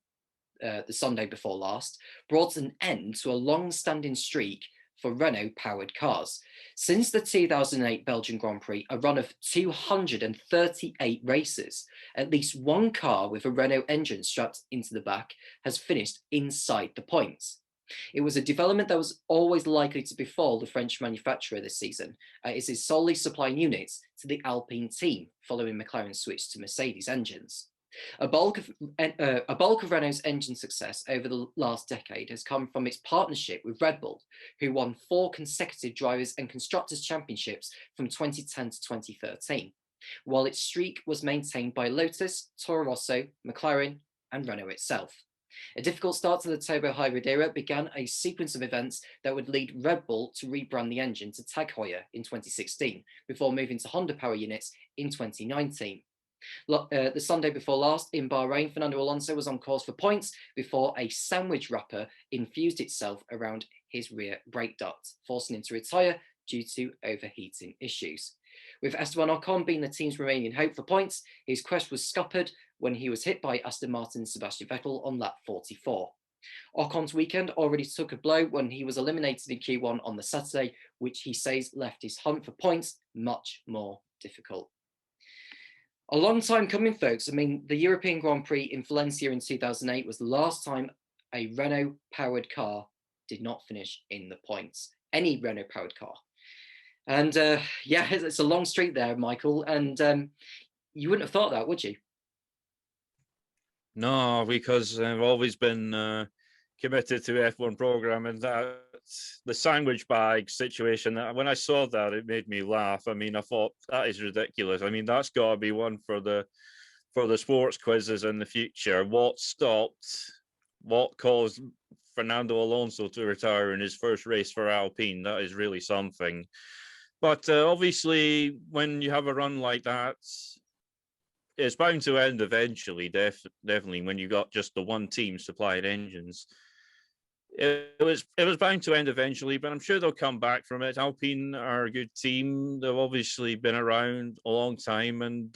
the Sunday before last brought an end to a long-standing streak for Renault-powered cars. Since the 2008 Belgian Grand Prix, a run of 238 races, at least one car with a Renault engine strapped into the back has finished inside the points. It was a development that was always likely to befall the French manufacturer this season, as it is solely supplying units to the Alpine team following McLaren's switch to Mercedes engines. A bulk of Renault's engine success over the last decade has come from its partnership with Red Bull, who won 4 consecutive Drivers' and Constructors' Championships from 2010 to 2013, while its streak was maintained by Lotus, Toro Rosso, McLaren, and Renault itself. A difficult start to the turbo hybrid era began a sequence of events that would lead Red Bull to rebrand the engine to Tag Heuer in 2016, before moving to Honda power units in 2019. The Sunday before last in Bahrain, Fernando Alonso was on course for points before a sandwich wrapper infused itself around his rear brake duct, forcing him to retire due to overheating issues. With Esteban Ocon being the team's remaining hope for points, his quest was scuppered when he was hit by Aston Martin's Sebastian Vettel on lap 44. Ocon's weekend already took a blow when he was eliminated in Q1 on the Saturday, which he says left his hunt for points much more difficult. A long time coming, folks. I mean, the European Grand Prix in Valencia in 2008 was the last time a Renault-powered car did not finish in the points. Any Renault-powered car. And yeah, it's a long streak there, Michael. And you wouldn't have thought that, would you? No, because I've always been committed to F1 program, and that the sandwich bag situation. When I saw that, it made me laugh. I mean, I thought that is ridiculous. I mean, that's got to be one for the sports quizzes in the future. What caused Fernando Alonso to retire in his first race for Alpine? That is really something. But obviously, when you have a run like that, it's bound to end eventually, definitely, when you got just the one team supplying engines. it was bound to end eventually, but I'm sure they'll come back from it. Alpine are a good team. They've obviously been around a long time, and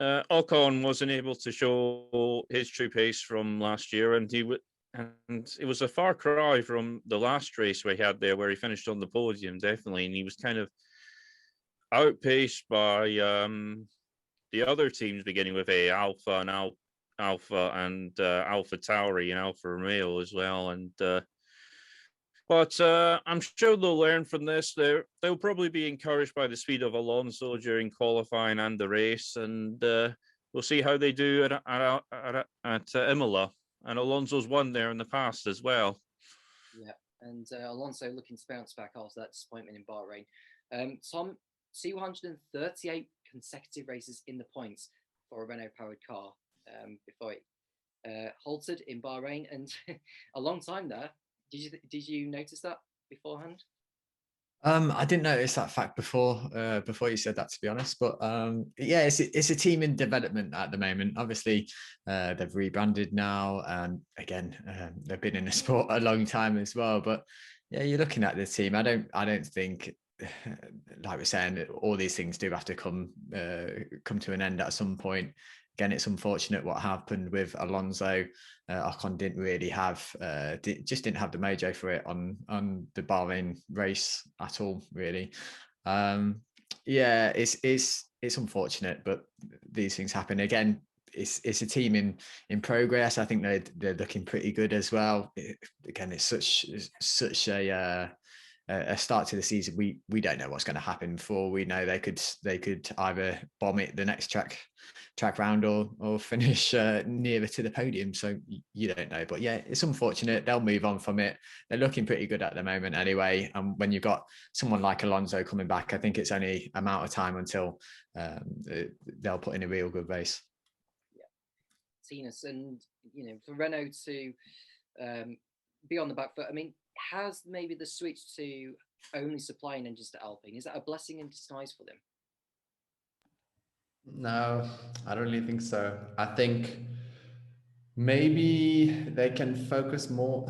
Ocon wasn't able to show his true pace from last year, and it was a far cry from the last race we had there, where he finished on the podium, definitely, and he was kind of outpaced by the other teams, beginning with Alpha and Alpha Tauri and Alfa Romeo as well, and but I'm sure they'll learn from this. They'll probably be encouraged by the speed of Alonso during qualifying and the race, and we'll see how they do at Imola. And Alonso's won there in the past as well. Yeah, and Alonso looking to bounce back after that disappointment in Bahrain. Tom, 238 consecutive races in the points for a Renault-powered car before it halted in Bahrain, and a long time there. Did you notice that beforehand? I didn't notice that fact before you said that, to be honest. But yeah, it's a team in development at the moment. Obviously, they've rebranded now, and again, they've been in the sport a long time as well. But yeah, you're looking at the team. I don't think, like we're saying, all these things do have to come to an end at some point. Again, it's unfortunate what happened with Alonso. Ocon didn't really have, just didn't have the mojo for it on the Bahrain race at all, really. Yeah, it's unfortunate, but these things happen. Again, it's a team in progress. I think they're looking pretty good as well. Again, it's such a start to the season. We don't know what's going to happen. Before we know, they could either bomb it the next track round or finish nearer to the podium. So you don't know. But yeah, it's unfortunate. They'll move on from it. They're looking pretty good at the moment anyway. And when you've got someone like Alonso coming back, I think it's only a matter of time until they'll put in a real good race. Yeah, Tinus, and for Renault to be on the back foot. I mean, has maybe the switch to only supplying engines to Alpine, is that a blessing in disguise for them? No, I don't really think so. I think maybe they can focus more.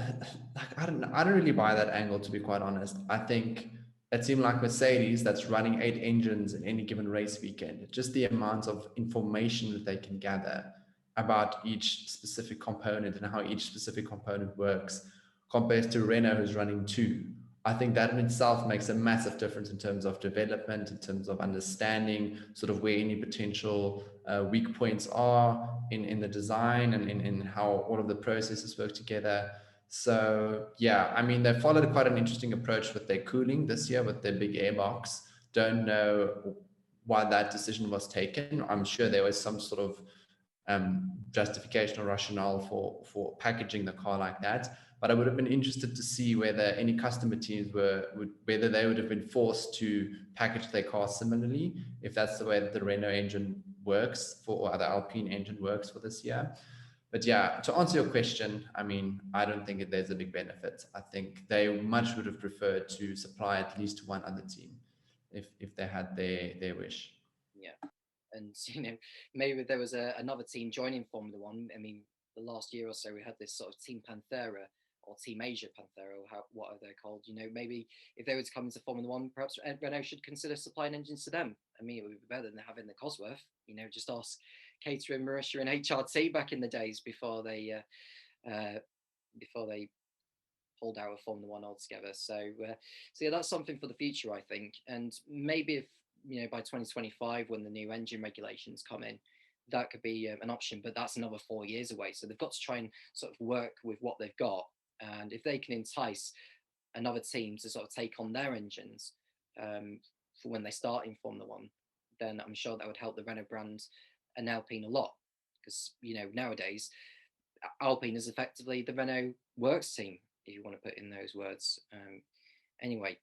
Like, I don't really buy that angle, to be quite honest. I think it seemed like Mercedes, that's running 8 engines in any given race weekend, just the amount of information that they can gather about each specific component and how each specific component works compared to Renault, who's running 2. I think that in itself makes a massive difference in terms of development, in terms of understanding sort of where any potential weak points are in the design and in how all of the processes work together. So yeah, I mean, they followed quite an interesting approach with their cooling this year with their big airbox. Don't know why that decision was taken. I'm sure there was some sort of justification or rationale for packaging the car like that. But I would have been interested to see whether any customer teams whether they would have been forced to package their car similarly, if that's the way that the Renault engine works or the Alpine engine works for this year. But yeah, to answer your question, I mean, I don't think there's a big benefit. I think they much would have preferred to supply at least one other team if they had their wish. Yeah, and maybe there was another team joining Formula One. I mean, the last year or so we had this sort of Team Panthera or Team Asia Panthera, or what are they called? Maybe if they were to come into Formula One, perhaps Renault should consider supplying engines to them. I mean, it would be better than having the Cosworth. Just ask Caterham, Marussia, and HRT back in the days before they pulled out of Formula One altogether. So yeah, that's something for the future, I think. And maybe if by 2025, when the new engine regulations come in, that could be an option. But that's another 4 years away. So they've got to try and sort of work with what they've got. And if they can entice another team to sort of take on their engines for when they start in Formula One, then I'm sure that would help the Renault brand and Alpine a lot. Because, nowadays, Alpine is effectively the Renault works team, if you want to put in those words. Anyway,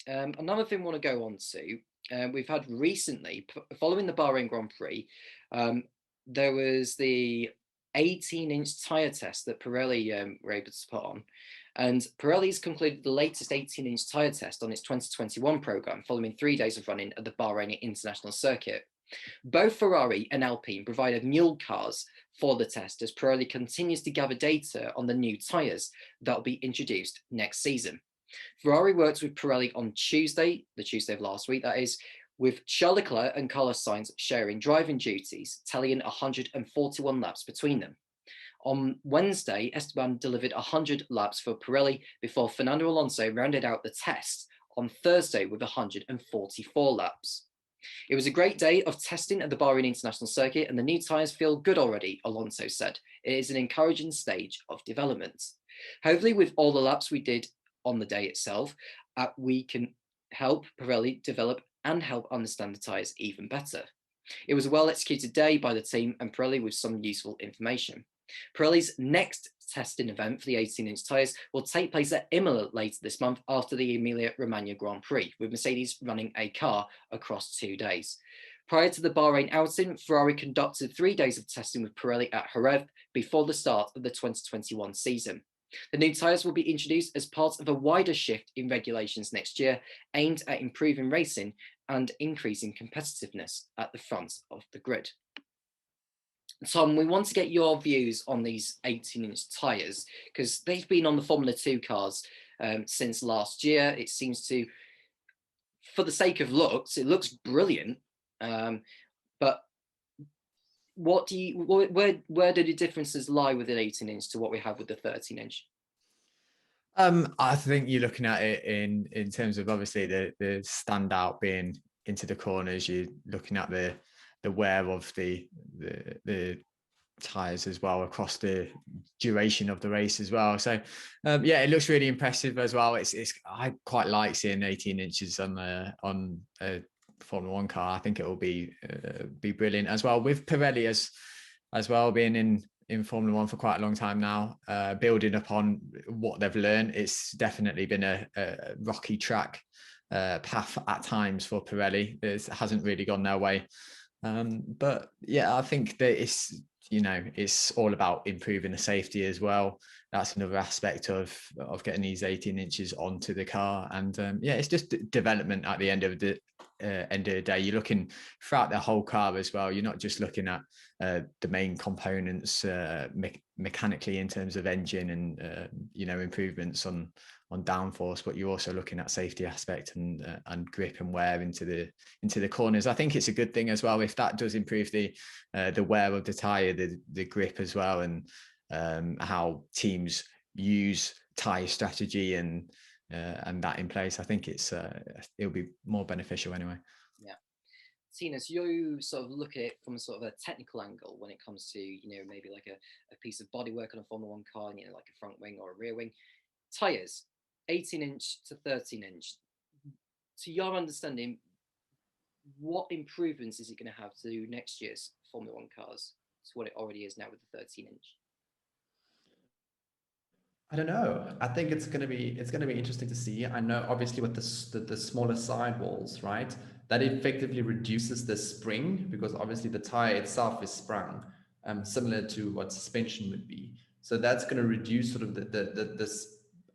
another thing we want to go on to, we've had recently, following the Bahrain Grand Prix, there was the 18-inch tyre test that Pirelli were able to put on. And Pirelli's concluded the latest 18-inch tyre test on its 2021 programme following 3 days of running at the Bahrain International Circuit, Both Ferrari and Alpine provided mule cars for the test as Pirelli continues to gather data on the new tyres that will be introduced next season. Ferrari worked with Pirelli on Tuesday, the Tuesday of last week, that is, with Charles Leclerc and Carlos Sainz sharing driving duties, tallying 141 laps between them. On Wednesday, Esteban delivered 100 laps for Pirelli before Fernando Alonso rounded out the test on Thursday with 144 laps. It was a great day of testing at the Bahrain International Circuit, and the new tyres feel good already, Alonso said. It is an encouraging stage of development. Hopefully, with all the laps we did on the day itself, we can help Pirelli develop and help understand the tyres even better. It was a well-executed day by the team and Pirelli with some useful information. Pirelli's next testing event for the 18-inch tyres will take place at Emilia later this month after the Emilia Romagna Grand Prix, with Mercedes running a car across 2 days. Prior to the Bahrain outing, Ferrari conducted 3 days of testing with Pirelli at Jerez before the start of the 2021 season. The new tyres will be introduced as part of a wider shift in regulations next year, aimed at improving racing and increasing competitiveness at the front of the grid. Tom, we want to get your views on these 18-inch tyres, because they've been on the Formula 2 cars since last year. It seems to, for the sake of looks, it looks brilliant. But what do you, where do the differences lie with an 18-inch to what we have with the 13-inch? I think you're looking at it in terms of obviously the standout being into the corners. You're looking at the wear of the tires as well across the duration of the race as well. So yeah, it looks really impressive as well. It's I quite like seeing 18 inches on a Formula 1 car. I think it will be brilliant as well, with Pirelli as well being in Formula 1 for quite a long time now, building upon what they've learned. It's definitely been a rocky track path at times for Pirelli. It hasn't really gone their way. But yeah, I think that it's all about improving the safety as well. That's another aspect of getting these 18 inches onto the car. And yeah, it's just development at the end of the day. You're looking throughout the whole car as well. You're not just looking at the main components mechanically in terms of engine and improvements on downforce, but you're also looking at safety aspect and grip and wear into the corners. I think it's a good thing as well if that does improve the wear of the tire, the grip as well, and how teams use tire strategy and that in place. I think it'll be more beneficial anyway. Yeah. Tinus, you sort of look at it from sort of a technical angle when it comes to, maybe like a piece of bodywork on a Formula 1 car, like a front wing or a rear wing. Tires, 18-inch to 13-inch. To your understanding, what improvements is it going to have to next year's Formula 1 cars to what it already is now with the 13-inch? I don't know. I think it's going to be interesting to see. I know obviously with the smaller sidewalls, right, that effectively reduces the spring, because obviously the tire itself is sprung, similar to what suspension would be. So that's going to reduce sort of the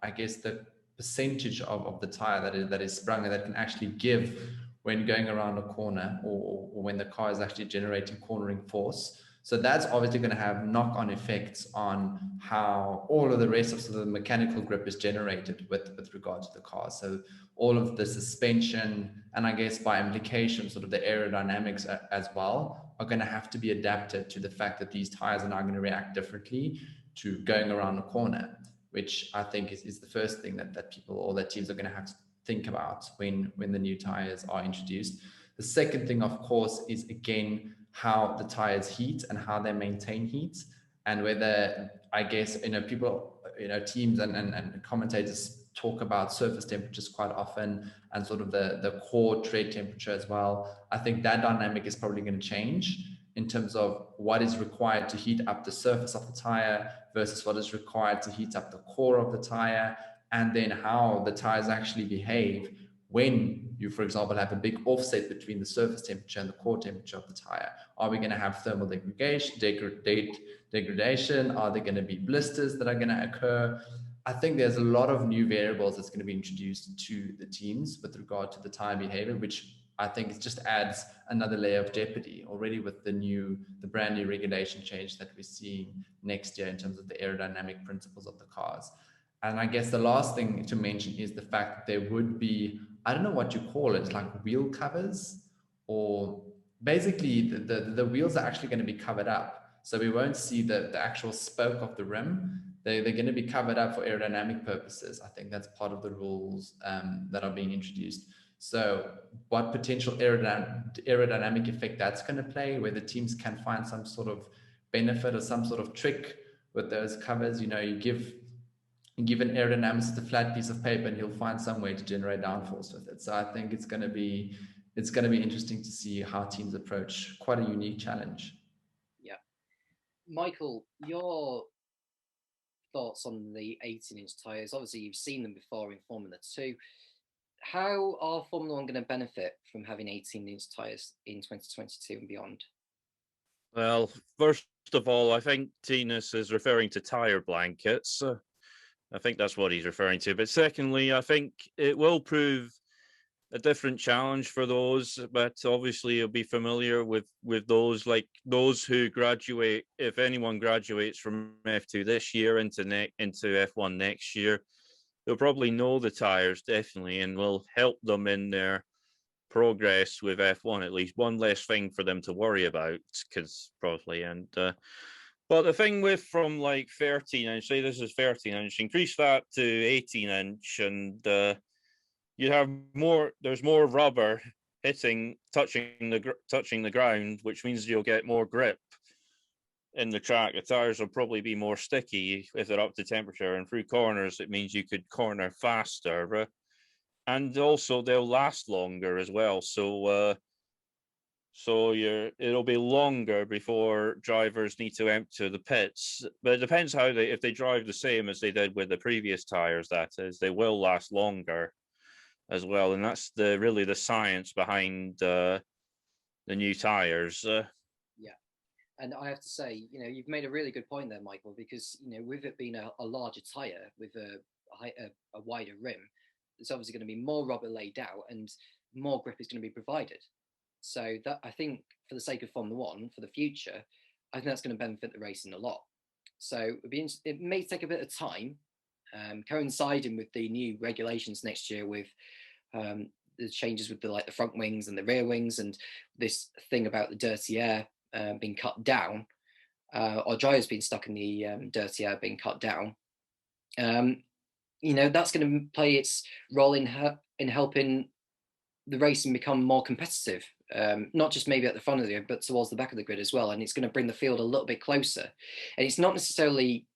I guess the percentage of the tire that is sprung and that can actually give when going around a corner or when the car is actually generating cornering force. So that's obviously going to have knock-on effects on how all of the rest of the mechanical grip is generated with regard to the car. So all of the suspension and I guess by implication sort of the aerodynamics as well are going to have to be adapted to the fact that these tires are now going to react differently to going around a corner, which I think is the first thing that people or that teams are going to have to think about when the new tires are introduced. The second thing, of course, is again how the tires heat and how they maintain heat, and whether I guess people teams and commentators talk about surface temperatures quite often and sort of the core tread temperature as well. I think that dynamic is probably going to change in terms of what is required to heat up the surface of the tire versus what is required to heat up the core of the tire, and then how the tires actually behave when you, for example, have a big offset between the surface temperature and the core temperature of the tire. Are we going to have thermal degradation? Are there going to be blisters that are going to occur? I think there's a lot of new variables that's going to be introduced to the teams with regard to the tire behavior, which I think it just adds another layer of jeopardy already with the brand new regulation change that we're seeing next year in terms of the aerodynamic principles of the cars. And I guess the last thing to mention is the fact that there would be, I don't know what you call it, like wheel covers, or basically the wheels are actually going to be covered up. So we won't see the actual spoke of the rim. They're going to be covered up for aerodynamic purposes. I think that's part of the rules that are being introduced. So what potential aerodynamic effect that's going to play, whether teams can find some sort of benefit or some sort of trick with those covers. You give an aerodynamicist a flat piece of paper and he'll find some way to generate downforce with it. So I think it's going to be interesting to see how teams approach quite a unique challenge. Yeah. Michael, your thoughts on the 18-inch tyres? Obviously, you've seen them before in Formula 2. How are Formula 1 going to benefit from having 18-inch tyres in 2022 and beyond? Well, first of all, I think Tinus is referring to tyre blankets. I think that's what he's referring to. But secondly, I think it will prove a different challenge for those, but obviously you'll be familiar with those, like those who graduate. If anyone graduates from F2 this year into F1 next year, they'll probably know the tires definitely, and will help them in their progress with F1. At least one less thing for them to worry about, because probably but the thing with from like 13-inch, say this is 13-inch, increase that to 18-inch, and you have more. There's more rubber touching the ground, which means you'll get more grip in the track. The tires will probably be more sticky if they're up to temperature, and through corners it means you could corner faster, and also they'll last longer as well. So it'll be longer before drivers need to empty the pits. But it depends if they drive the same as they did with the previous tires. That is, they will last longer as well, and that's really the science behind the new tires. Yeah, and I have to say, you've made a really good point there, Michael, because with it being a larger tire with a wider rim, it's obviously going to be more rubber laid out and more grip is going to be provided. So that, I think, for the sake of Formula 1 for the future, I think that's going to benefit the racing a lot. So it may take a bit of time, coinciding with the new regulations next year with the changes with the front wings and the rear wings, and this thing about the dirty air being cut down, or dryers being stuck in the dirty air being cut down. That's going to play its role in helping the racing become more competitive, not just maybe at the front of the grid, but towards the back of the grid as well. And it's going to bring the field a little bit closer. And it's not necessarily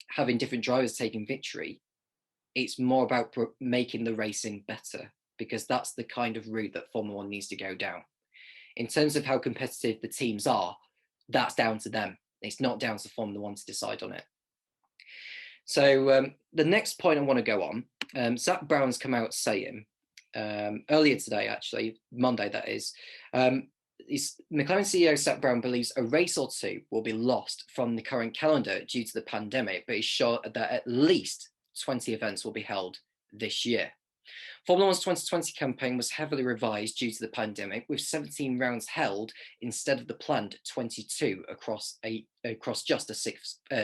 having different drivers taking victory. It's more about making the racing better, because that's the kind of route that Formula 1 needs to go down. In terms of how competitive the teams are, that's down to them. It's not down to Formula 1 to decide on it. So the next point I want to go on, Zach Brown's come out saying, earlier today, actually, Monday that is, McLaren CEO Zach Brown believes a race or two will be lost from the current calendar due to the pandemic, but he's sure that at least 20 events will be held this year. Formula 1's 2020 campaign was heavily revised due to the pandemic, with 17 rounds held instead of the planned 22 across just a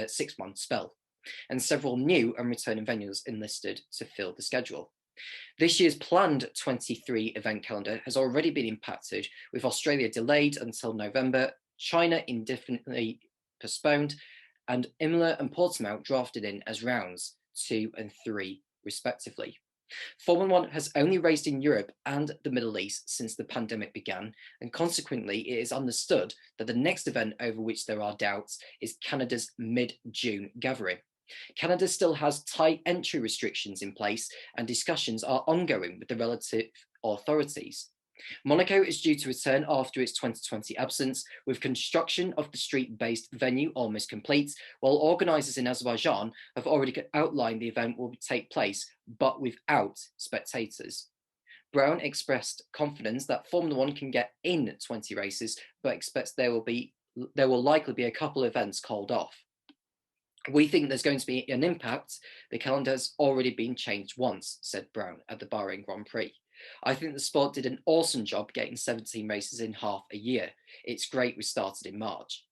six-month spell, and several new and returning venues enlisted to fill the schedule. This year's planned 23 event calendar has already been impacted, with Australia delayed until November, China indefinitely postponed, and Emilia and Portimao drafted in as rounds 2 and 3, respectively. Formula 1 has only raced in Europe and the Middle East since the pandemic began, and consequently it is understood that the next event over which there are doubts is Canada's mid-June gathering. Canada still has tight entry restrictions in place, and discussions are ongoing with the relative authorities. Monaco is due to return after its 2020 absence, with construction of the street-based venue almost complete, while organisers in Azerbaijan have already outlined the event will take place, but without spectators. Brown expressed confidence that Formula 1 can get in 20 races, but expects there will likely be a couple of events called off. We think there's going to be an impact. The calendar has already been changed once, said Brown at the Bahrain Grand Prix. I think the sport did an awesome job getting 17 races in half a year. It's great we started in March.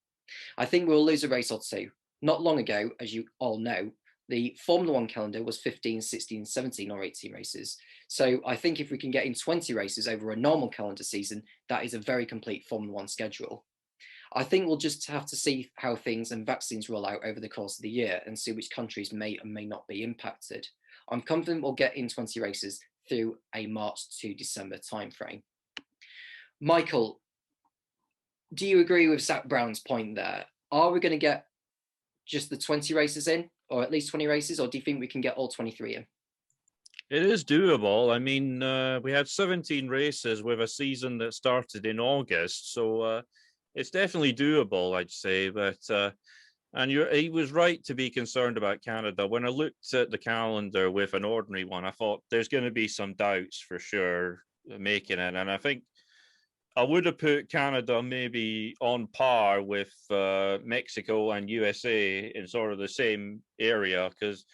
I think we'll lose a race or two. Not long ago, as you all know, the Formula One calendar was 15, 16, 17 or 18 races. So I think if we can get in 20 races over a normal calendar season, that is a very complete Formula One schedule. I think we'll just have to see how things and vaccines roll out over the course of the year and see which countries may and may not be impacted. I'm confident we'll get in 20 races through a March to December timeframe. Michael, do you agree with Zach Brown's point there? Are we going to get just the 20 races in, or at least 20 races, or do you think we can get all 23 in? It is doable. I mean, we had 17 races with a season that started in August, so it's definitely doable, I'd say. But and he was right to be concerned about Canada. When I looked at the calendar with an ordinary one, I thought there's going to be some doubts for sure making it, and I think I would have put Canada maybe on par with Mexico and USA in sort of the same area, because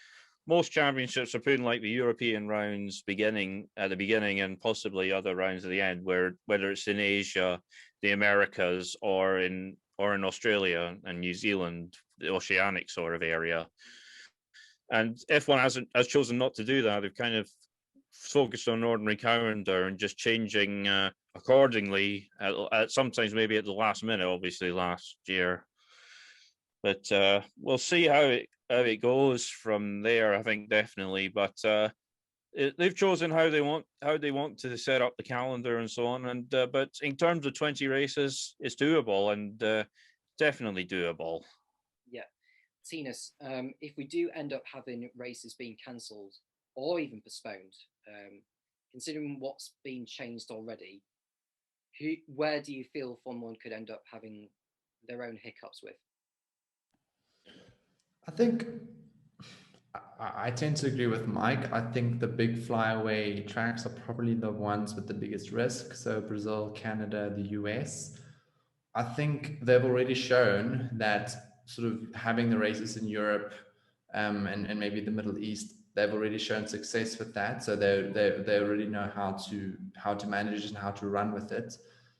most championships are putting like the European rounds beginning at the beginning and possibly other rounds at the end, where whether it's in Asia, the Americas, or in Australia and New Zealand, the oceanic sort of area. And F1 has chosen not to do that. They've kind of focused on an ordinary calendar and just changing accordingly at sometimes maybe at the last minute, obviously last year. But we'll see how it goes from there, I think, definitely. But they've chosen how they want to set up the calendar and so on. And but in terms of 20 races, it's doable and definitely doable. Yeah. Tinus, if we do end up having races being cancelled or even postponed, considering what's been changed already, where do you feel Formula One could end up having their own hiccups with? I think I tend to agree with Mike. I think the big flyaway tracks are probably the ones with the biggest risk. So Brazil, Canada, the US. I think they've already shown that sort of having the races in Europe and maybe the Middle East, they've already shown success with that. So they already know how to manage it and how to run with it.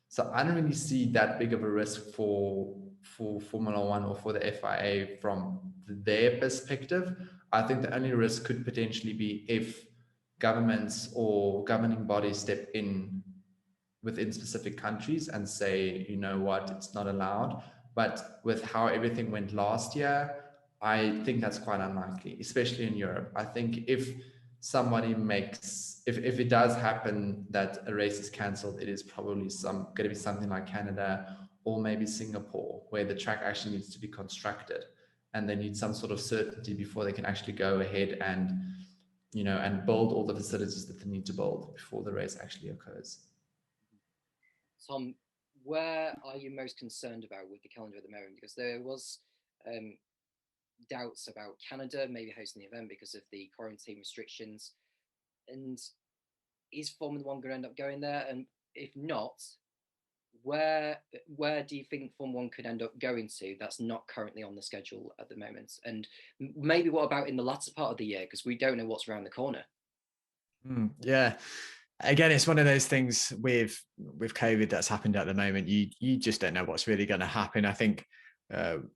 So I don't really see that big of a risk for Formula One or for the FIA from their perspective. I think the only risk could potentially be if governments or governing bodies step in within specific countries and say, you know what, it's not allowed. But with how everything went last year, I think that's quite unlikely, especially in Europe. I think if somebody if it does happen that a race is cancelled, it is probably going to be something like Canada or maybe Singapore, where the track actually needs to be constructed and they need some sort of certainty before they can actually go ahead and, and build all the facilities that they need to build before the race actually occurs. Tom, where are you most concerned about with the calendar at the moment? Because there was doubts about Canada maybe hosting the event because of the quarantine restrictions. And is Formula One going to end up going there? And if not, where do you think Formula One could end up going to that's not currently on the schedule at the moment? And maybe what about in the latter part of the year? Because we don't know what's around the corner. Yeah. Again, it's one of those things with COVID that's happened at the moment. You just don't know what's really going to happen. I think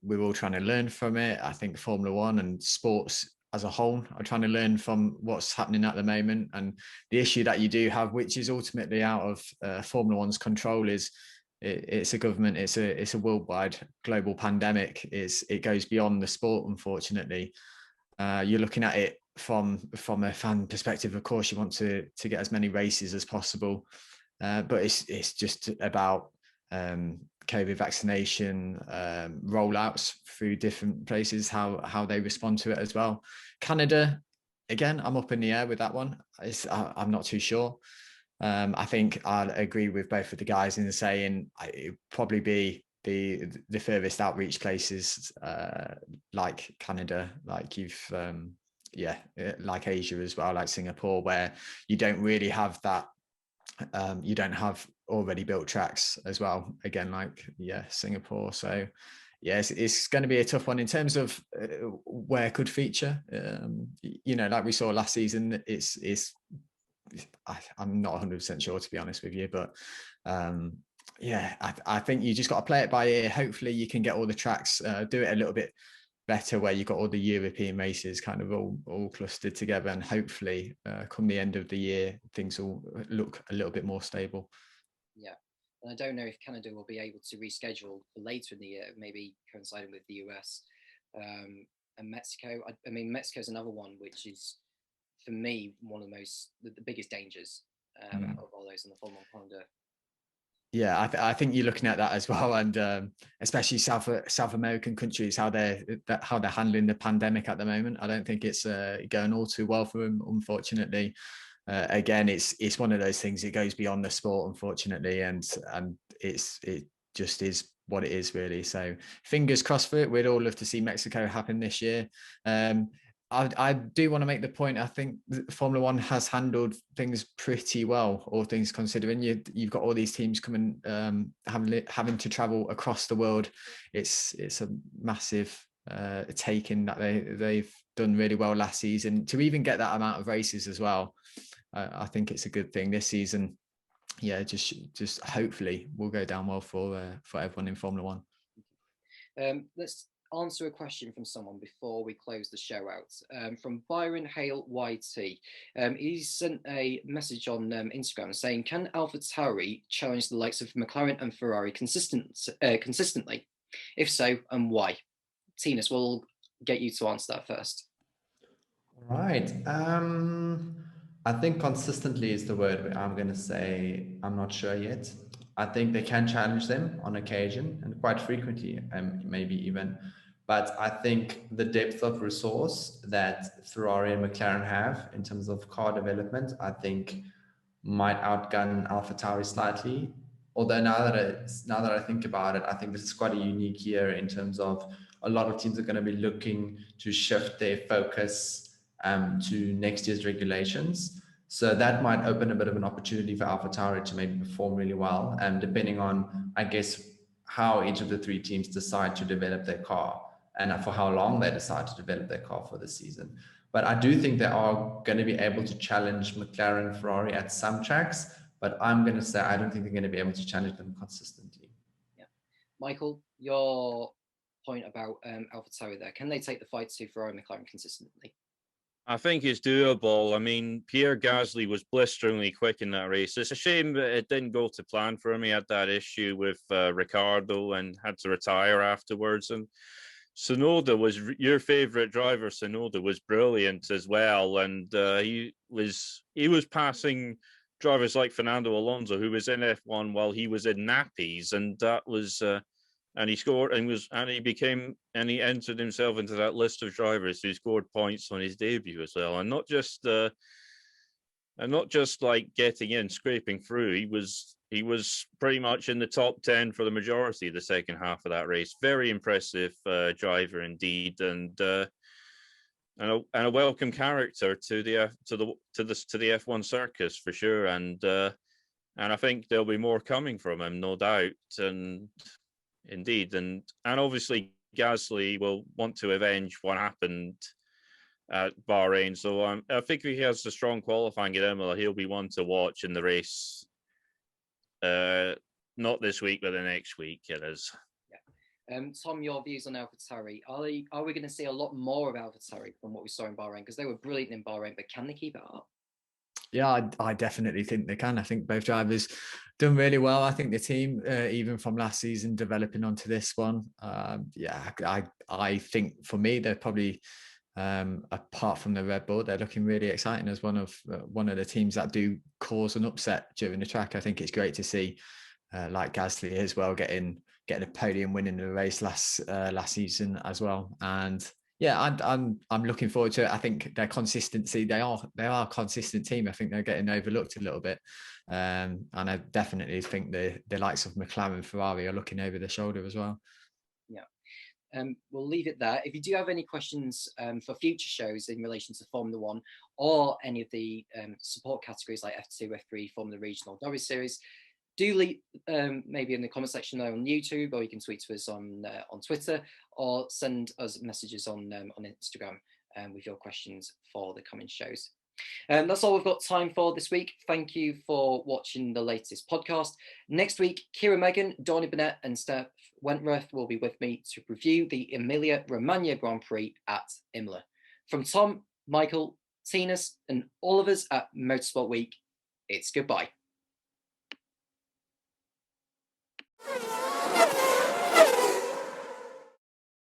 we're all trying to learn from it. I think Formula One and sports as a whole are trying to learn from what's happening at the moment. And the issue that you do have, which is ultimately out of Formula One's control, is it's a government, it's a worldwide global pandemic. It goes beyond the sport, unfortunately. You're looking at it from a fan perspective. Of course, you want to get as many races as possible, but it's just about COVID vaccination rollouts through different places, how they respond to it as well. Canada, again, I'm up in the air with that one. I'm not too sure. I think I'll agree with both of the guys in saying it would probably be the furthest outreach places like Canada, like like Asia as well, like Singapore, where you don't really have that. You don't have already built tracks as well. Again, like Singapore. So yes, it's going to be a tough one in terms of where it could feature. Like we saw last season, I'm not 100% sure, to be honest with you, but I think you just got to play it by ear. Hopefully you can get all the tracks, do it a little bit better where you've got all the European races kind of all clustered together, and hopefully come the end of the year, things will look a little bit more stable. Yeah. And I don't know if Canada will be able to reschedule for later in the year, maybe coinciding with the US and Mexico. I mean, Mexico is another one, which is, for me, one of the biggest dangers out of all those in the Formula 1 calendar. Yeah, I think you're looking at that as well, and especially South American countries, how they're handling the pandemic at the moment. I don't think it's going all too well for them, unfortunately. Again, it's one of those things. It goes beyond the sport, unfortunately, and it just is what it is, really. So fingers crossed for it. We'd all love to see Mexico happen this year. I do want to make the point. I think Formula One has handled things pretty well, all things considering. You've got all these teams coming, having to travel across the world. It's a massive taking that they've done really well last season to even get that amount of races as well. I think it's a good thing this season. Yeah, just hopefully will go down well for everyone in Formula One. Let's answer a question from someone before we close the show out. From Byron Hale YT. He sent a message on Instagram saying, can AlphaTauri challenge the likes of McLaren and Ferrari consistently? If so, and why? Tinus, we'll get you to answer that first. Right. I think consistently is the word. I'm going to say I'm not sure yet. I think they can challenge them on occasion and quite frequently, maybe even. But I think the depth of resource that Ferrari and McLaren have in terms of car development, I think might outgun AlphaTauri slightly. Although now that I think about it, I think this is quite a unique year in terms of a lot of teams are going to be looking to shift their focus to next year's regulations. So that might open a bit of an opportunity for AlphaTauri to maybe perform really well, depending on, I guess, how each of the three teams decide to develop their car and for how long they decide to develop their car for the season. But I do think they are going to be able to challenge McLaren and Ferrari at some tracks, but I'm going to say I don't think they're going to be able to challenge them consistently. Yeah. Michael, your point about AlphaTauri there, can they take the fight to Ferrari and McLaren consistently? I think it's doable. I mean, Pierre Gasly was blisteringly quick in that race. It's a shame that it didn't go to plan for him. He had that issue with Ricciardo and had to retire afterwards. And Tsunoda was your favourite driver. Tsunoda was brilliant as well, and he was passing drivers like Fernando Alonso, who was in F1 while he was in nappies, and that was. And he scored and he entered himself into that list of drivers who scored points on his debut as well, and not just like getting in, scraping through. He was pretty much in the top 10 for the majority of the second half of that race. Very impressive driver indeed, and a welcome character to the F1 circus for sure. And I think there'll be more coming from him, no doubt. And indeed, and obviously Gasly will want to avenge what happened at Bahrain. So I think if he has a strong qualifying at Emilia, he'll be one to watch in the race. Not this week, but the next week it is. Yeah. Tom, your views on AlphaTauri? Are we going to see a lot more of AlphaTauri from what we saw in Bahrain? Because they were brilliant in Bahrain, but can they keep it up? Yeah, I definitely think they can. I think both drivers done really well. I think the team, even from last season, developing onto this one. I think for me, they're probably, apart from the Red Bull, they're looking really exciting as one of the teams that do cause an upset during the track. I think it's great to see, like Gasly as well, getting a podium, winning the race last season as well. And yeah, I'm looking forward to it. I think their consistency, they are a consistent team. I think they're getting overlooked a little bit. And I definitely think the likes of McLaren and Ferrari are looking over their shoulder as well. Yeah. We'll leave it there. If you do have any questions for future shows in relation to Formula One or any of the support categories like F2, F3, Formula Regional, W Series, Do leave maybe in the comment section there on YouTube, or you can tweet to us on Twitter, or send us messages on Instagram with your questions for the coming shows. That's all we've got time for this week. Thank you for watching the latest podcast. Next week, Kira Megan, Donny Burnett and Steph Wentworth will be with me to review the Emilia Romagna Grand Prix at Imola. From Tom, Michael, Tinus and all of us at Motorsport Week, it's goodbye.